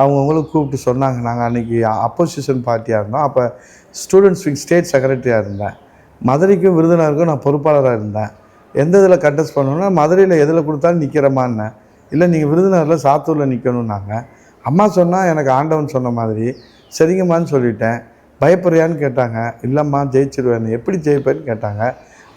அவங்கவுங்களுக்கு கூப்பிட்டு சொன்னாங்க. நாங்கள் அன்றைக்கி அப்போசிஷன் பார்ட்டியாக இருந்தோம். அப்போ ஸ்டூடெண்ட்ஸ் விங் ஸ்டேட் செக்ரட்டரியாக இருந்தேன். மதுரைக்கும் விருதுநகருக்கும் நான் பொறுப்பாளராக இருந்தேன். எந்த இதில் கண்டெஸ்ட் பண்ணணும்னா மதுரையில் எதில் கொடுத்தாலும் நிற்கிறமான்னு, இல்லை நீங்கள் விருதுநகரில் சாத்தூரில் நிற்கணுன்னாங்க. அம்மா சொன்னால் எனக்கு ஆண்டவன் சொன்ன மாதிரி சரிங்கம்மான்னு சொல்லிட்டேன். பயப்படுறியான்னு கேட்டாங்க. இல்லைம்மா ஜெயிச்சிருவேன். எப்படி ஜெயிப்பேன்னு கேட்டாங்க.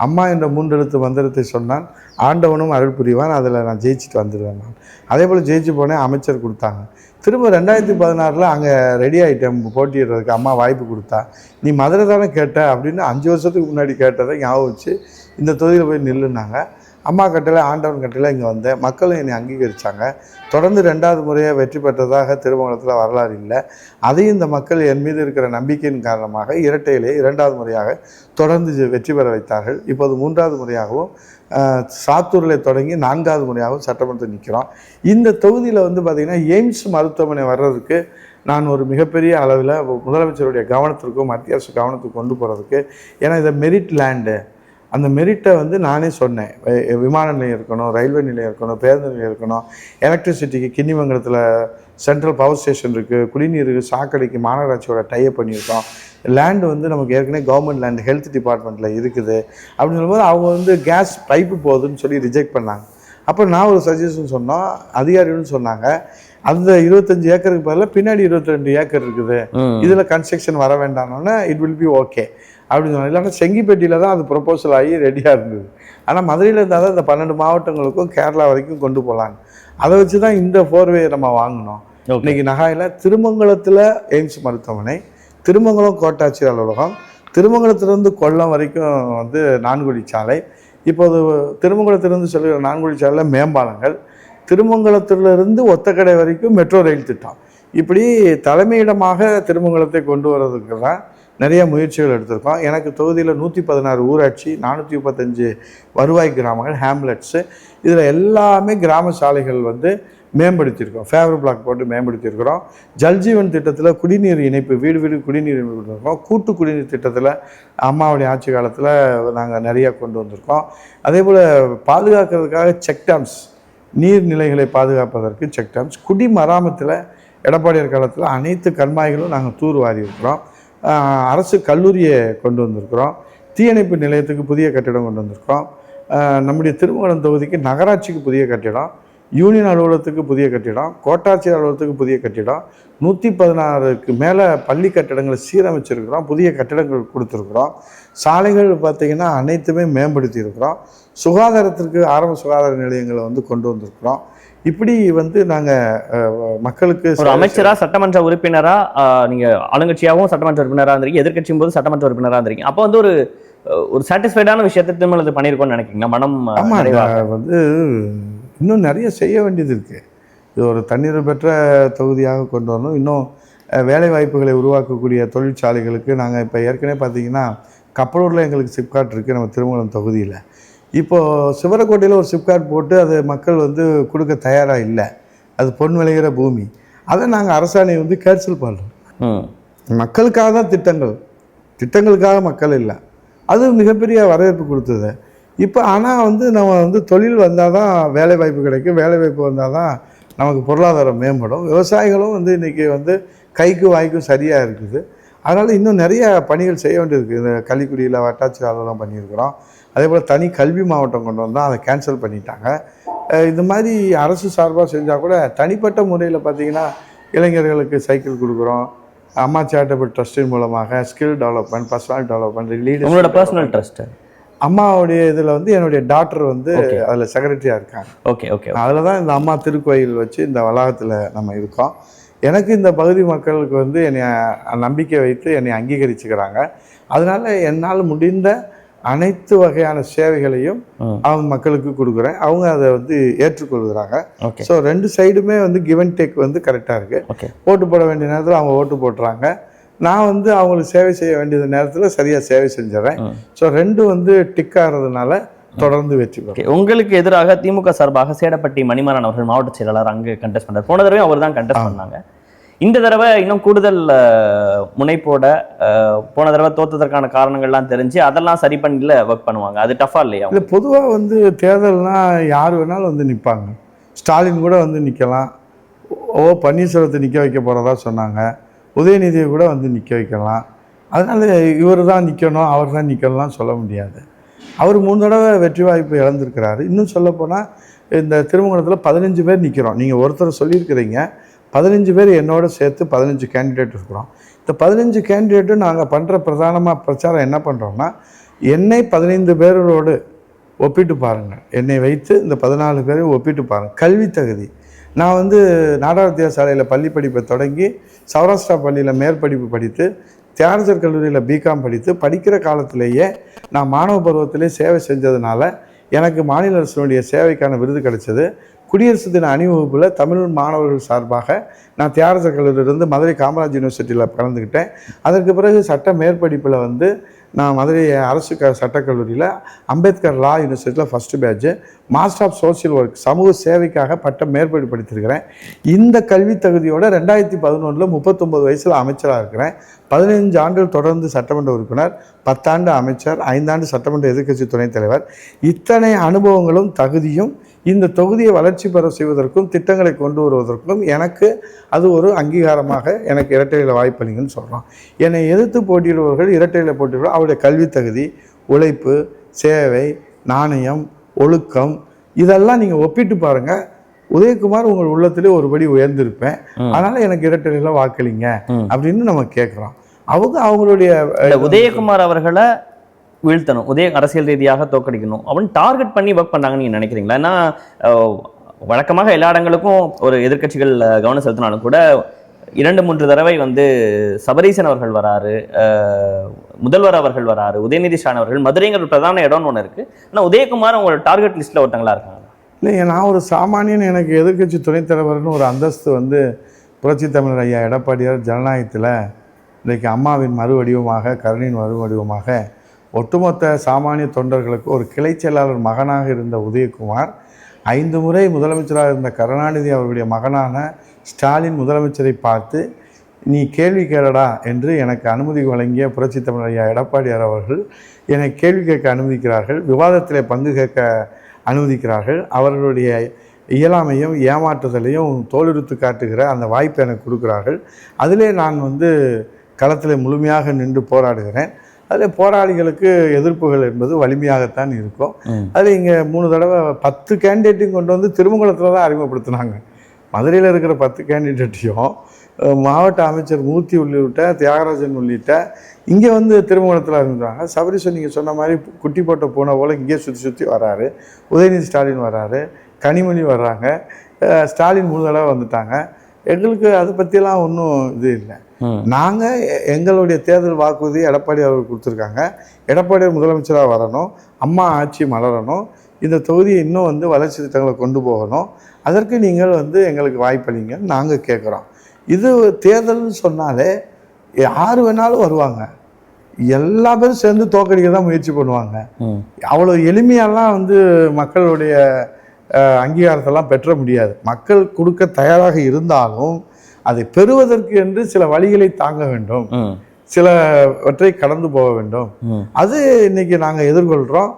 அம்மா என்ற 3 எழுத்து மந்திரத்தை சொன்னான், ஆண்டவனும் அருள் புரிவான், அதில் நான் ஜெயிச்சுட்டு வந்துடுவேன். நான் அதே போல் ஜெயிச்சு போனேன். அமைச்சர் கொடுத்தாங்க. திரும்ப 2016 அங்கே ரெடி ஆகிட்டேன் போட்டியிடுறதுக்கு. அம்மா வாய்ப்பு கொடுத்தா. நீ மதுரை தானே கேட்ட அப்படின்னு 5 வருஷத்துக்கு முன்னாடி கேட்டதை ஞாபகம் வச்சு இந்த தொகுதியில் போய் நில்லுனாங்க. அம்மா கட்டளை, ஆண்டவன் கட்டளை இங்கே வந்தேன். மக்களும் என்னை அங்கீகரித்தாங்க. தொடர்ந்து 2வது முறையாக வெற்றி பெற்றதாக திருமங்கலத்தில் வரலாறு இல்லை. அதையும் இந்த மக்கள் என் மீது இருக்கிற நம்பிக்கையின் காரணமாக இரட்டையிலே 2வது முறையாக தொடர்ந்து வெற்றி பெற வைத்தார்கள். இப்போது 3வது முறையாகவும் சாத்தூரில் தொடங்கி 4வது முறையாகவும் சட்டமன்றத்தில் நிற்கிறோம். இந்த தொகுதியில் வந்து பார்த்திங்கன்னா எய்ம்ஸ் மருத்துவமனை வர்றதுக்கு நான் ஒரு மிகப்பெரிய அளவில் முதலமைச்சருடைய கவனத்திற்கும் மத்திய அரசு கவனத்துக்கு கொண்டு போகிறதுக்கு, ஏன்னா இதை மெரிட் லேண்டு, அந்த மெரிட்டை வந்து நானே சொன்னேன். விமான நிலையம் இருக்கணும், ரயில்வே நிலையம் இருக்கணும், பேருந்து நிலையம் இருக்கணும், எலக்ட்ரிசிட்டிக்கு கிண்ணிமங்கலத்தில் சென்ட்ரல் பவர் ஸ்டேஷன் இருக்குது, குடிநீருக்கு சாக்கடைக்கு மாநகராட்சியோட டைப் பண்ணியிருக்கோம். லேண்டு வந்து நமக்கு ஏற்கனவே கவர்மெண்ட் லேண்டு ஹெல்த் டிபார்ட்மெண்ட்டில் இருக்குது அப்படின்னு சொல்லும்போது அவங்க வந்து கேஸ் பைப்பு போகுதுன்னு சொல்லி ரிஜெக்ட் பண்ணாங்க. அப்போ நான் ஒரு சஜஷன் சொன்னோம், அதிகாரிகள்னு சொன்னாங்க, அந்த 25 ஏக்கருக்கு பதிலாக பின்னாடி 22 ஏக்கர் இருக்குது, இதில் கன்ஸ்ட்ரக்ஷன் வர வேண்டாம்னோன்னா இட் வில் பி ஓகே அப்படின்னு சொன்னாங்க. இல்லைன்னா செங்கிப்பேட்டியில் தான் அது ப்ரொப்போசல் ஆகி ரெடியாக இருந்தது. ஆனால் மதுரையில் இருந்தால் தான் இந்த 12 மாவட்டங்களுக்கும் கேரளா வரைக்கும் கொண்டு போகலான்னு, அதை வச்சு தான் இந்த 4வே நம்ம வாங்கினோம். இன்றைக்கி நகாயில் திருமங்கலத்தில் எய்ம்ஸ் மருத்துவமனை, திருமங்கலம் கோட்டாட்சியர் அலுவலகம், திருமங்கலத்திலிருந்து கொல்லம் வரைக்கும் வந்து 4 வழிச்சாலை, இப்போது திருமங்கலத்திலிருந்து சொல்லுகிற 4 வழிச்சாலையில் மேம்பாலங்கள், திருமங்கலத்திலிருந்து ஒத்தக்கடை வரைக்கும் மெட்ரோ ரயில் திட்டம், இப்படி தலைமையிடமாக திருமங்கலத்தை கொண்டு வர்றதுக்கு தான் நிறைய முயற்சிகள் எடுத்திருக்கோம். எனக்கு தொகுதியில் 116 ஊராட்சி, 435 வருவாய் கிராமங்கள், ஹேம்லெட்ஸு, இதில் எல்லாமே கிராம சாலைகள் வந்து மேம்படுத்தியிருக்கோம். ஃபேவர் பிளாக் போட்டு மேம்படுத்தியிருக்கிறோம். ஜல்ஜீவன் திட்டத்தில் குடிநீர் இணைப்பு, வீடு வீடு குடிநீர் இணைப்பு கொடுத்துருக்கோம். கூட்டு குடிநீர் திட்டத்தில் அம்மாவுடைய ஆட்சி காலத்தில் நாங்கள் நிறையா கொண்டு வந்திருக்கோம். அதே போல் பாதுகாக்கிறதுக்காக செக் டேம்ஸ், நீர்நிலைகளை பாதுகாப்பதற்கு செக் டேம்ஸ், குடிமராமத்தில் எடப்பாடியார் காலத்தில் அனைத்து கண்மாய்களும் நாங்கள் தூர் வாரி இருக்கிறோம். அரசு கல்லூரியை கொண்டு வந்திருக்கிறோம். தீயணைப்பு நிலையத்துக்கு புதிய கட்டிடம் கொண்டு வந்திருக்கோம். நம்முடைய திருமங்கலம் தொகுதிக்கு நகராட்சிக்கு புதிய கட்டிடம், யூனியன் அலுவலகத்துக்கு புதிய கட்டிடம், கோட்டாட்சியர் அலுவலகத்துக்கு புதிய கட்டிடம், 116க்கு மேலே பள்ளி கட்டிடங்களை சீரமைச்சிருக்கிறோம். புதிய கட்டிடங்கள் கொடுத்துருக்குறோம். சாலைகள் பார்த்திங்கன்னா அனைத்துமே மேம்படுத்தி இருக்கிறோம். சுகாதாரத்திற்கு ஆரம்ப சுகாதார நிலையங்களை வந்து கொண்டு வந்திருக்கிறோம். இப்படி வந்து நாங்கள் மக்களுக்கு ஒரு அமைச்சராக, சட்டமன்ற உறுப்பினராக, நீங்கள் ஆளுங்கட்சியாகவும் சட்டமன்ற உறுப்பினராக இருந்திருக்கீங்க, எதிர்கட்சியும் போது சட்டமன்ற உறுப்பினராக இருந்திருக்கீங்க. அப்போ வந்து ஒரு சாட்டிஸ்ஃபைடான விஷயத்தை திருமணத்தை பண்ணியிருக்கோன்னு நினைக்கிறீங்களா? மனம் வந்து இன்னும் நிறைய செய்ய வேண்டியது இருக்குது. இது ஒரு தண்ணீர் பெற்ற தொகுதியாக கொண்டு வரணும். இன்னும் வேலை வாய்ப்புகளை உருவாக்கக்கூடிய தொழிற்சாலைகளுக்கு நாங்கள் இப்போ ஏற்கனவே பார்த்திங்கன்னா கப்பலூரில் எங்களுக்கு சிப்காட் இருக்குது நம்ம திருமங்கலம் தொகுதியில். இப்போது சிவரக்கோட்டையில் ஒரு சிப்காட் போட்டு அது மக்கள் வந்து கொடுக்க தயாராக இல்லை. அது பொன் விளைகிற பூமி. அதை நாங்கள் அரசாணை வந்து கேன்சல் பண்ணுறோம். மக்களுக்காக தான் திட்டங்களுக்காக மக்கள் இல்லை. அது மிகப்பெரிய வரவேற்பு கொடுத்தது. இப்போ ஆனால் வந்து நம்ம வந்து தொழில் வந்தால் தான் வேலை வாய்ப்பு கிடைக்கும், வேலை வாய்ப்பு வந்தால் தான் நமக்கு பொருளாதாரம் மேம்படும். விவசாயிகளும் வந்து இன்றைக்கி வந்து கைக்கு வாய்க்கும் சரியாக இருக்குது. அதனால் இன்னும் நிறைய பணிகள் செய்ய வேண்டியிருக்கு. இந்த கள்ளிக்குடியில் வட்டாட்சியர் அலுவலகம் பண்ணியிருக்கிறோம். அதே போல் தனி கல்வி மாவட்டம் கொண்டு வந்தால் அதை கேன்சல் பண்ணிட்டாங்க. இந்த மாதிரி அரசு சார்பாக செஞ்சால் கூட தனிப்பட்ட முறையில் பார்த்திங்கன்னா இளைஞர்களுக்கு சைக்கிள் கொடுக்குறோம். அம்மா சேரிட்டபிள் ட்ரஸ்டின் மூலமாக ஸ்கில் டெவலப்மெண்ட், பர்சனல் டெவலப்மெண்ட், உங்களோட பர்சனல் ட்ரஸ்ட்டு அம்மாவுடைய இதில் வந்து என்னுடைய டாக்டர் வந்து அதில் செக்ரட்டரியாக இருக்காங்க. Okay okay. அதில் தான் இந்த அம்மா திருக்கோயில் வச்சு இந்த வளாகத்தில் நம்ம இருக்கோம். எனக்கு இந்த பகுதி மக்களுக்கு வந்து என்னை நம்பிக்கை வைத்து என்னை அங்கீகரிச்சுக்கிறாங்க. அதனால் என்னால் முடிந்த அனைத்து வகையான சேவைகளையும் அவங்க மக்களுக்கு கொடுக்குறேன். அவங்க அதை வந்து ஏற்றுக்கொள்கிறாங்க. ஸோ 2 சைடுமே வந்து கிவ் அண்ட் டேக் வந்து கரெக்டாக இருக்குது. ஓட்டு போட வேண்டிய நேரத்தில் அவங்க ஓட்டு போட்டுறாங்க. நான் வந்து அவங்களுக்கு சேவை செய்ய வேண்டிய நேரத்தில் சரியாக சேவை செஞ்சிடறேன். ஸோ 2 வந்து டிக் ஆகிறதுனால தொடர்ந்து வெற்றி பெறும். உங்களுக்கு எதிராக திமுக சார்பாக சேடப்பட்டி மணிமாறன் அவர்கள் மாவட்ட செயலாளர் அங்கு கண்டெஸ்ட் பண்றாரு. போன தடவை அவர் தான் கண்டெஸ்ட் பண்ணாங்க. இந்த தடவை இன்னும் கூடுதல் முனைப்போட போன தடவை தோத்ததற்கான காரணங்கள்லாம் தெரிஞ்சு அதெல்லாம் சரி பண்ணல ஒர்க் பண்ணுவாங்க. அது டஃபா இல்லையா? இல்லை, பொதுவாக வந்து தேர்தல்னா யார் வேணாலும் வந்து நிற்பாங்க. ஸ்டாலின் கூட வந்து நிற்கலாம். பன்னீர்செல்வத்தை நிற்க வைக்க போகிறதா சொன்னாங்க. உதயநிதியை கூட வந்து நிற்க வைக்கலாம். அதனால் இவர் தான் நிற்கணும், அவர் தான் நிற்கலாம் சொல்ல முடியாது. அவர் 3 தடவை வெற்றி வாய்ப்பு இழந்திருக்கிறாரு. இன்னும் சொல்லப்போனால் இந்த திருமங்கலத்தில் 15 பேர் நிற்கிறோம். நீங்கள் ஒருத்தர் சொல்லியிருக்கிறீங்க, 15 பேர் என்னோட சேர்த்து 15 கேண்டிடேட் இருக்கிறோம். இந்த 15 கேண்டிடேட்டும் நாங்கள் பண்ணுற பிரதானமாக பிரச்சாரம் என்ன பண்ணுறோம்னா, என்னை 15 பேரோடு ஒப்பிட்டு பாருங்கள். என்னை வைத்து இந்த 14 பேரையும் ஒப்பிட்டு பாருங்கள். கல்வி தகுதி, நான் வந்து நாடார் வித்தியாசாலையில் பள்ளி படிப்பை தொடங்கி சௌராஷ்டிரா பள்ளியில் மேற்படிப்பு படித்து தியாகராஜர் கல்லூரியில் பிகாம் படித்து படிக்கிற காலத்திலேயே நான் மாணவ பருவத்திலே சேவை செஞ்சதுனால எனக்கு மாநில அரசினுடைய சேவைக்கான விருது கிடைச்சது. குடியரசு தின அணிவகுப்பில் தமிழ் மாணவர்கள் சார்பாக நான் தியாகராஜர் கல்லூரியிலிருந்து மதுரை காமராஜ் யூனிவர்சிட்டியில் கலந்துக்கிட்டேன். அதற்கு பிறகு சட்ட மேற்படிப்பில் வந்து நான் மதுரை அரசு சட்டக்கல்லூரியில் அம்பேத்கர் லா யூனிவர்சிட்டியில் first batch, master of social work சமூக சேவைக்காக பட்டம் மேற்படிப்பு படித்திருக்கிறேன். இந்த கல்வி தகுதியோடு 2011 39 வயசில் அமைச்சராக இருக்கிறேன். 15 ஆண்டுகள் தொடர்ந்து சட்டமன்ற உறுப்பினர், 10 ஆண்டு அமைச்சர், 5 ஆண்டு சட்டமன்ற எதிர்க்கட்சி துணைத் தலைவர். இத்தனை அனுபவங்களும் தகுதியும் இந்த தொகுதியை வளர்ச்சி பெற செய்வதற்கும் திட்டங்களை கொண்டு வருவதற்கும் எனக்கு அது ஒரு அங்கீகாரமாக எனக்கு இரட்டையில வாய்ப்பளிங்கன்னு சொல்கிறோம். என்னை எதிர்த்து போட்டியிடுபவர்கள் இரட்டையில போட்டியிடுவோம். அவருடைய கல்வி தகுதி, உழைப்பு, சேவை, நாணயம், ஒழுக்கம் இதெல்லாம் நீங்கள் ஒப்பிட்டு பாருங்கள். உதயகுமார் உங்கள் உள்ளத்திலே ஒருபடி உயர்ந்திருப்பேன், அதனால் எனக்கு இரட்டையில வாக்களிங்க அப்படின்னு நம்ம கேட்குறோம். அவங்களுடைய உதயகுமார் அவர்களை வீழ்த்தணும், அரசியல் ரீதியாக தோக்கடிக்கணும் அப்படின்னு டார்கெட் பண்ணி ஒர்க் பண்ணாங்கன்னு நீங்கள் நினைக்கிறீங்களா? ஏன்னா வழக்கமாக எல்லா இடங்களுக்கும் ஒரு எதிர்க்கட்சிகள் கவனம் செலுத்தினாலும் கூட 2-3 தடவை வந்து சபரீசன் அவர்கள் வராரு, முதல்வர் அவர்கள் வராரு, உதயநிதி ஸ்டாலின் அவர்கள், மதுரைங்கிற பிரதான இடம்னு ஒன்று இருக்குது. ஆனால் உதயகுமார் அவங்களோட டார்கெட் லிஸ்ட்டில் ஒருத்தங்களா இருக்காங்க. இல்லைங்க, நான் ஒரு சாமானியன். எனக்கு எதிர்க்கட்சி துணைத் தலைவர்னு ஒரு அந்தஸ்து வந்து புரட்சி தமிழர் ஐயா எடப்பாடியார் ஜனநாயகத்தில் இன்றைக்கு அம்மாவின் மறு வடிவமாக, கருணையின் மறு வடிவமாக ஒட்டுமொத்த சாமானிய தொண்டர்களுக்கு ஒரு கிளை செயலாளர் மகனாக இருந்த உதயகுமார் 5 முறை முதலமைச்சராக இருந்த கருணாநிதி அவருடைய மகனான ஸ்டாலின் முதலமைச்சரை பார்த்து நீ கேள்வி கேளடா என்று எனக்கு அனுமதி வழங்கிய புரட்சி தமிழர் ஐயா எடப்பாடியார் அவர்கள் என்னை கேள்வி கேட்க அனுமதிக்கிறார்கள், விவாதத்தில் பங்கு கேட்க அனுமதிக்கிறார்கள். அவர்களுடைய இயலாமையும் ஏமாற்றுதலையும் தோலுரித்து காட்டுகிற அந்த வாய்ப்பை எனக்கு கொடுக்குறார்கள். அதிலே நான் வந்து களத்தில் முழுமையாக நின்று போராடுகிறேன். அதில் போராளிகளுக்கு எதிர்ப்புகள் என்பது வலிமையாகத்தான் இருக்கும். அதில் இங்கே 3 தடவை 10 கேண்டிடேட்டையும் கொண்டு வந்து திருமங்கலத்தில் தான் அறிமுகப்படுத்தினாங்க. மதுரையில் இருக்கிற 10 கேண்டிடேட்டையும் மாவட்ட அமைச்சர் மூர்த்தி உள்ளிட்ட தியாகராஜன் உள்ளிட்ட இங்கே வந்து திருமங்கலத்தில் அறிமுகப்படுத்தாங்க. சபரீசன் நீங்கள் சொன்ன மாதிரி குட்டி போட்ட பூனை போல் இங்கே சுற்றி வராரு. உதயநிதி ஸ்டாலின் வராரு, கனிமொழி வர்றாங்க, ஸ்டாலின் 3 தடவை வந்துட்டாங்க. எங்களுக்கு அதை பற்றியெல்லாம் ஒன்றும் இது இல்லை. நாங்கள் எங்களுடைய தேர்தல் வாக்குறுதி எடப்பாடி அவர்கள் கொடுத்துருக்காங்க. எடப்பாடியார் முதலமைச்சராக வரணும், அம்மா ஆட்சி மலரணும், இந்த தொகுதியை இன்னும் வந்து வளர்ச்சி திட்டங்களை கொண்டு போகணும், அதற்கு நீங்கள் வந்து எங்களுக்கு வாய்ப்பளிங்கன்னு நாங்கள் கேட்குறோம். இது தேர்தல்னு சொன்னாலே யார் வேணாலும் வருவாங்க, எல்லா பேரும் சேர்ந்து தோக்கடிக்க தான் முயற்சி பண்ணுவாங்க. அவ்வளோ எளிமையெல்லாம் வந்து மக்களுடைய அங்கீகாரத்தெல்லாம் பெற்ற முடியாது. மக்கள் கொடுக்க தயாராக இருந்தாலும் அதை பெறுவதற்கு என்று சில வழிகளை தாங்க வேண்டும், சிலவற்றை கடந்து போக வேண்டும். அது இன்னைக்கு நாங்கள் எதிர்கொள்கிறோம்.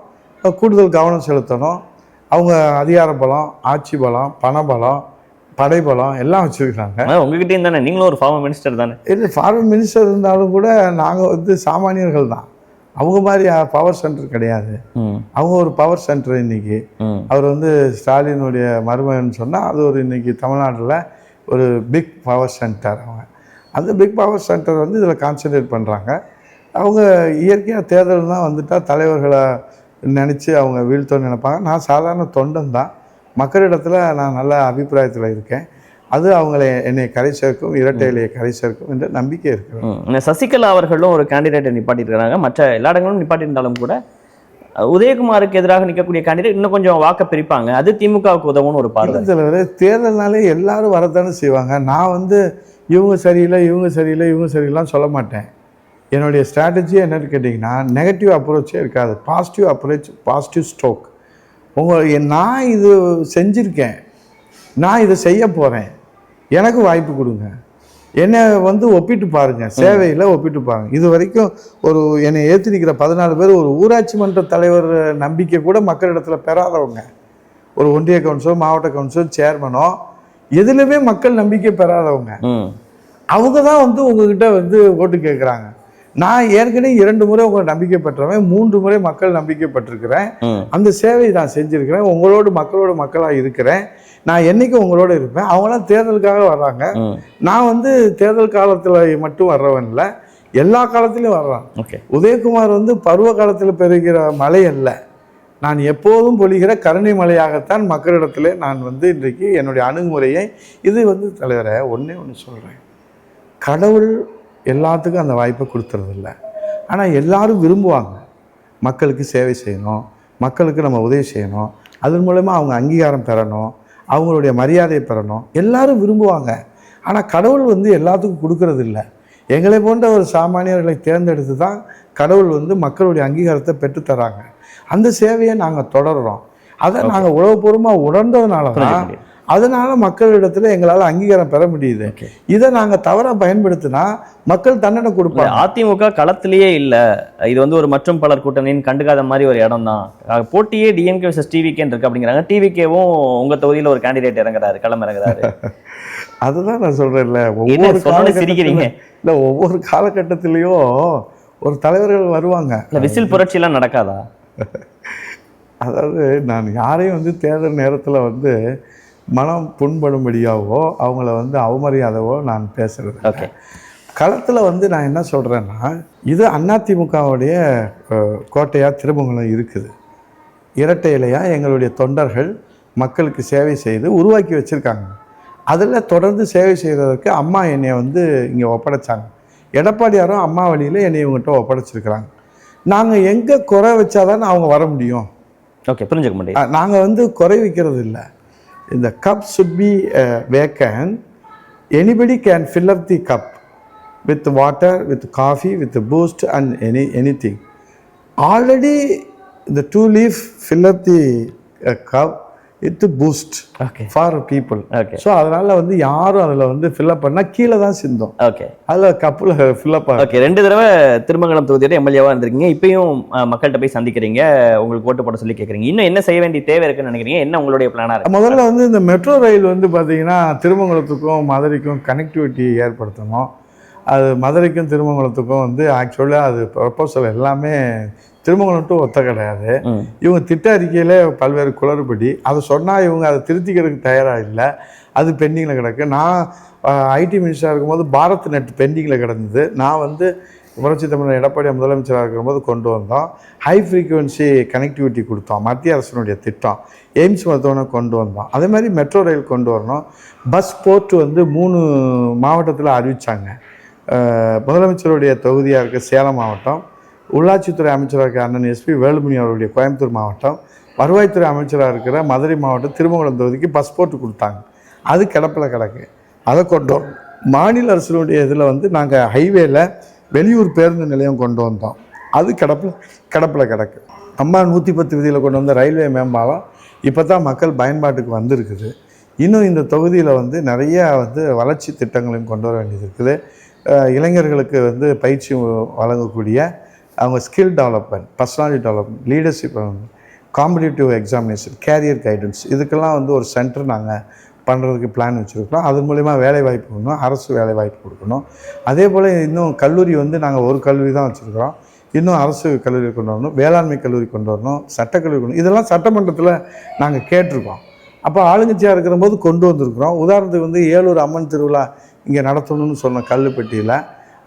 கூடுதல் கவனம் செலுத்தணும். அவங்க அதிகார பலம், ஆட்சி பலம், பணபலம், படைபலம் எல்லாம் வச்சுருக்காங்க. உங்ககிட்டயும் தானே, நீங்களும் ஒரு ஃபார்மர் மினிஸ்டர் தானே? இல்லை, ஃபார்மர் மினிஸ்டர் இருந்தாலும் கூட நாங்கள் வந்து சாமானியர்கள் தான். அவங்க மாதிரி பவர் சென்டர் கிடையாது. அவங்க ஒரு பவர் சென்டர். இன்னைக்கு அவர் வந்து ஸ்டாலினுடைய மருமகன் சொன்னால் அது ஒரு இன்னைக்கு தமிழ்நாட்டில் ஒரு பிக் பவர் சென்டர். அவங்க அந்த பிக் பவர் சென்டர் வந்து இதில் கான்சன்ட்ரேட் பண்ணுறாங்க. அவங்க இயற்கையாக தேர்தல் தான் வந்துட்டால் தலைவர்களை நினச்சி அவங்க வீழ்த்தோன்னு நினைப்பாங்க. நான் சாதாரண தொண்டன் தான், மக்களிடத்தில் நான் நல்ல அபிப்பிராயத்தில் இருக்கேன். அது அவங்களை என்னை கரை சேர்க்கும், இரட்டை இலையை கரை சேர்க்கும் என்ற நம்பிக்கை இருக்கிறது. சசிகலா அவர்களும் ஒரு கேண்டிடேட்டை நிப்பாட்டியிருக்கிறாங்க. மற்ற எல்லா இடங்களும் நிப்பாட்டியிருந்தாலும் கூட உதயகுமாருக்கு எதிராக நிற்கக்கூடிய கேண்டிடேட் இன்னும் கொஞ்சம் வாக்க பிரிப்பாங்க, அது திமுகவுக்கு உதவும்னு ஒரு பார்வை. தேர்தல்னாலே எல்லாரும் வரத்தானே செய்வாங்க. நான் வந்து இவங்க சரியில்லை இவங்க சரியில்லை இவங்க சரியில்லைன்னு சொல்ல மாட்டேன். என்னுடைய ஸ்ட்ராட்டஜி என்னன்னு கேட்டிங்கன்னா, நெகட்டிவ் அப்ரோச்சே இருக்காது, பாசிட்டிவ் அப்ரோச், பாசிட்டிவ் ஸ்ட்ரோக். நான் இது செஞ்சுருக்கேன், நான் இதை செய்ய போகிறேன், எனக்கு வாய்ப்பு கொடுங்க, என்னை வந்து ஒப்பிட்டு பாருங்கள், சேவையில் ஒப்பிட்டு பாருங்கள். இது வரைக்கும் என்னை ஏற்றி நிற்கிற 14 பேர் ஒரு ஊராட்சி மன்ற தலைவர் நம்பிக்கை கூட மக்களிடத்தில் பெறாதவங்க. ஒரு ஒன்றிய கவுன்சிலோ மாவட்ட கவுன்சிலோ சேர்மனோ எதுலையுமே மக்கள் நம்பிக்கை பெறாதவங்க. அவங்க தான் வந்து உங்ககிட்ட வந்து ஓட்டு கேட்குறாங்க. நான் ஏற்கனவே 2 முறை உங்களை நம்பிக்கை பெற்றவன், 3 முறை மக்கள் நம்பிக்கை பெற்றிருக்கிறேன். அந்த சேவை நான் செஞ்சுருக்கிறேன், உங்களோட மக்களாக இருக்கிறேன். நான் என்னைக்கும் உங்களோட இருப்பேன். அவங்களாம் தேர்தலுக்காக வர்றாங்க. நான் வந்து தேர்தல் காலத்தில் மட்டும் வர்றவன் இல்லை, எல்லா காலத்திலையும் வர்றான். உதயகுமார் வந்து பருவ காலத்தில் பெறுகிற மழை அல்ல, நான் எப்போதும் பொழிகிற கருணை மலையாகத்தான் மக்களிடத்தில் நான் வந்து இன்றைக்கு என்னுடைய அணுகுமுறையை இது வந்து தலைவரை ஒன்று சொல்கிறேன். கடவுள் எல்லாத்துக்கும் அந்த வாய்ப்பை கொடுத்துறதில்ல. ஆனால் எல்லாரும் விரும்புவாங்க மக்களுக்கு சேவை செய்யணும், மக்களுக்கு நம்ம உதவி செய்யணும், அதன் மூலமாக அவங்க அங்கீகாரம் பெறணும், அவங்களுடைய மரியாதையை பெறணும், எல்லாரும் விரும்புவாங்க. ஆனால் கடவுள் வந்து எல்லாத்துக்கும் கொடுக்கறது இல்லை. எங்களை போன்ற ஒரு சாமானியர்களை தேர்ந்தெடுத்து தான் கடவுள் வந்து மக்களுடைய அங்கீகாரத்தை பெற்றுத்தராங்க. அந்த சேவையை நாங்கள் தொடர்கிறோம். அதை நாங்கள் உளவுபூர்வமாக உணர்ந்ததுனால தான் அதனால மக்களிடத்துல எங்களால் அங்கீகாரம் பெற முடியுது. இதை நாங்க தவறாக பயன்படுத்தினா மக்கள் தண்டனை கொடுப்பாங்க. அதிமுக களத்திலேயே இல்லை, இது வந்து ஒரு மற்றும் பலர் கூட்டணின்னு கண்டுக்காத மாதிரி ஒரு இடம் தான். போட்டியே டிஎம்கே vs டிவிகேன்னு இருக்கு அப்படிங்கிறாங்க. டிவிகேவும் உங்க தொகுதியில் ஒரு கேண்டிடேட் இறங்குறாரு, களம் இறங்குறாரு. அதுதான் நான் சொல்றேன்ல, ஒவ்வொரு காலகட்டத்திலையும் ஒரு தலைவர்கள் வருவாங்க. விசில் புரட்சி எல்லாம் நடக்காதா? அதாவது நான் யாரையும் வந்து தேர்தல் நேரத்தில் வந்து மனம் புண்படும்படியாவோ அவங்கள வந்து அவமரியாதவோ நான் பேசுறது. களத்தில் வந்து நான் என்ன சொல்கிறேன்னா, இது அதிமுகவுடைய கோட்டையாக திருமங்கலம் இருக்குது. இரட்டை இலையாக எங்களுடைய தொண்டர்கள் மக்களுக்கு சேவை செய்து உருவாக்கி வச்சுருக்காங்க. அதில் தொடர்ந்து சேவை செய்கிறதுக்கு அம்மா என்னை வந்து இங்கே ஒப்படைச்சாங்க. எடப்பாடியாரும் அம்மா வழியில் என்னை இவங்ககிட்ட ஒப்படைச்சிருக்கிறாங்க. நாங்கள் எங்கே குறை வச்சாதான் அவங்க வர முடியும். புரிஞ்சுக்க முடியும். நாங்கள் வந்து குறை வைக்கிறது இல்லை. இந்த cup should be vacant. Anybody can fill up the cup with water, with coffee, with boost and anything. Already the 2 leaf fill up the cup with boost for people. So அதனால வந்து யாரும் அதில் வந்து ஃபில் அப் பண்ணால் கீழே தான் சிந்தும். அதில் கப்பில் ஃபில் அப் ஆகும். 2 தடவை திருமங்கலம் தொகுதியோட எம்எல்ஏவாக இருந்திருக்கீங்க. இப்பயும் மக்கள்கிட்ட போய் சந்திக்கிறீங்க, உங்களுக்கு ஓட்டு போட சொல்லி கேட்குறீங்க. இன்னும் என்ன செய்ய வேண்டிய தேவை இருக்குன்னு நினைக்கிறீங்க? என்ன உங்களுடைய பிளானாக இருக்கு? முதல்ல வந்து இந்த மெட்ரோ ரயில் வந்து பார்த்தீங்கன்னா திருமங்கலத்துக்கும் மதுரைக்கும் கனெக்டிவிட்டி ஏற்படுத்தணும். அது மதுரைக்கும் திருமங்கலத்துக்கும் வந்து ஆக்சுவலாக அது ப்ரொப்போசல் எல்லாமே திருமங்கலம் டு ஒத்த கிடையாது. இவங்க திட்ட அறிக்கையில் பல்வேறு குளறுபடி, அதை சொன்னால் இவங்க அதை திருத்திக்கிறதுக்கு தயாராக இல்லை, அது பெண்டிங்கில் கிடக்கு. நான் ஐடி மினிஸ்டராக இருக்கும்போது பாரத் நெட் பெண்டிங்கில் கிடந்தது. நான் வந்து புரட்சி தமிழர் எடப்பாடி முதலமைச்சராக இருக்கும்போது கொண்டு வந்தோம். ஹை ஃப்ரீக்குவென்சி கனெக்டிவிட்டி கொடுத்தோம், மத்திய அரசினுடைய திட்டம். எய்ம்ஸ் மருத்துவமனை கொண்டு வந்தோம். அதே மாதிரி மெட்ரோ ரயில் கொண்டு வரணும். பஸ் போர்ட் வந்து 3 மாவட்டத்தில் அறிவித்தாங்க. முதலமைச்சருடைய தொகுதியாக இருக்க சேலம் மாவட்டம், உள்ளாட்சித்துறை அமைச்சராக இருக்க அண்ணன் எஸ்பி வேலுமணி அவருடைய கோயம்புத்தூர் மாவட்டம், வருவாய்த்துறை அமைச்சராக இருக்கிற மதுரை மாவட்டம் திருமங்கலம் தொகுதிக்கு பஸ் போர்ட்டு கொடுத்தாங்க. அது கிடப்பில் கிடக்கு. அதை கொண்டு வரோம். மாநில அரசினுடைய இதில் வந்து நாங்கள் ஹைவேல வெளியூர் பேருந்து நிலையம் கொண்டு வந்தோம். அது கிடப்பில் கிடக்கு. அம்மா 110 விதியில் கொண்டு வந்த ரயில்வே மேம்பாலம் இப்போ தான் மக்கள் பயன்பாட்டுக்கு வந்திருக்குது. இன்னும் இந்த தொகுதியில் வந்து நிறைய வந்து வளர்ச்சி திட்டங்களையும் கொண்டு வர வேண்டியது இருக்குது. இளைஞர்களுக்கு வந்து பயிற்சி வழங்கக்கூடிய அவங்க skill development, personality development, leadership, competitive examination, carrier guidance, இதுக்கெல்லாம் வந்து ஒரு சென்டர் நாங்கள் பண்ணுறதுக்கு பிளான் வச்சுருக்கோம். அது மூலிமா வேலைவாய்ப்பு கொடுக்கணும், அரசு வேலைவாய்ப்பு கொடுக்கணும். அதே போல் இன்னும் கல்லூரி வந்து நாங்கள் ஒரு கல்லூரி தான் வச்சுருக்கிறோம். இன்னும் அரசு கல்லூரி கொண்டு வரணும், வேளாண்மை கல்லூரி கொண்டு வரணும், சட்டக்கல்லூரி கொண்டு, இதெல்லாம் சட்டமன்றத்தில் நாங்கள் கேட்டிருக்கோம். அப்போ ஆளுங்கட்சியாக இருக்கிற போது கொண்டு வந்திருக்கிறோம். உதாரணத்துக்கு வந்து ஏலூர் அம்மன் திருவிழா இங்கே நடத்தணும்னு சொன்ன கல்லுப்பட்டியில்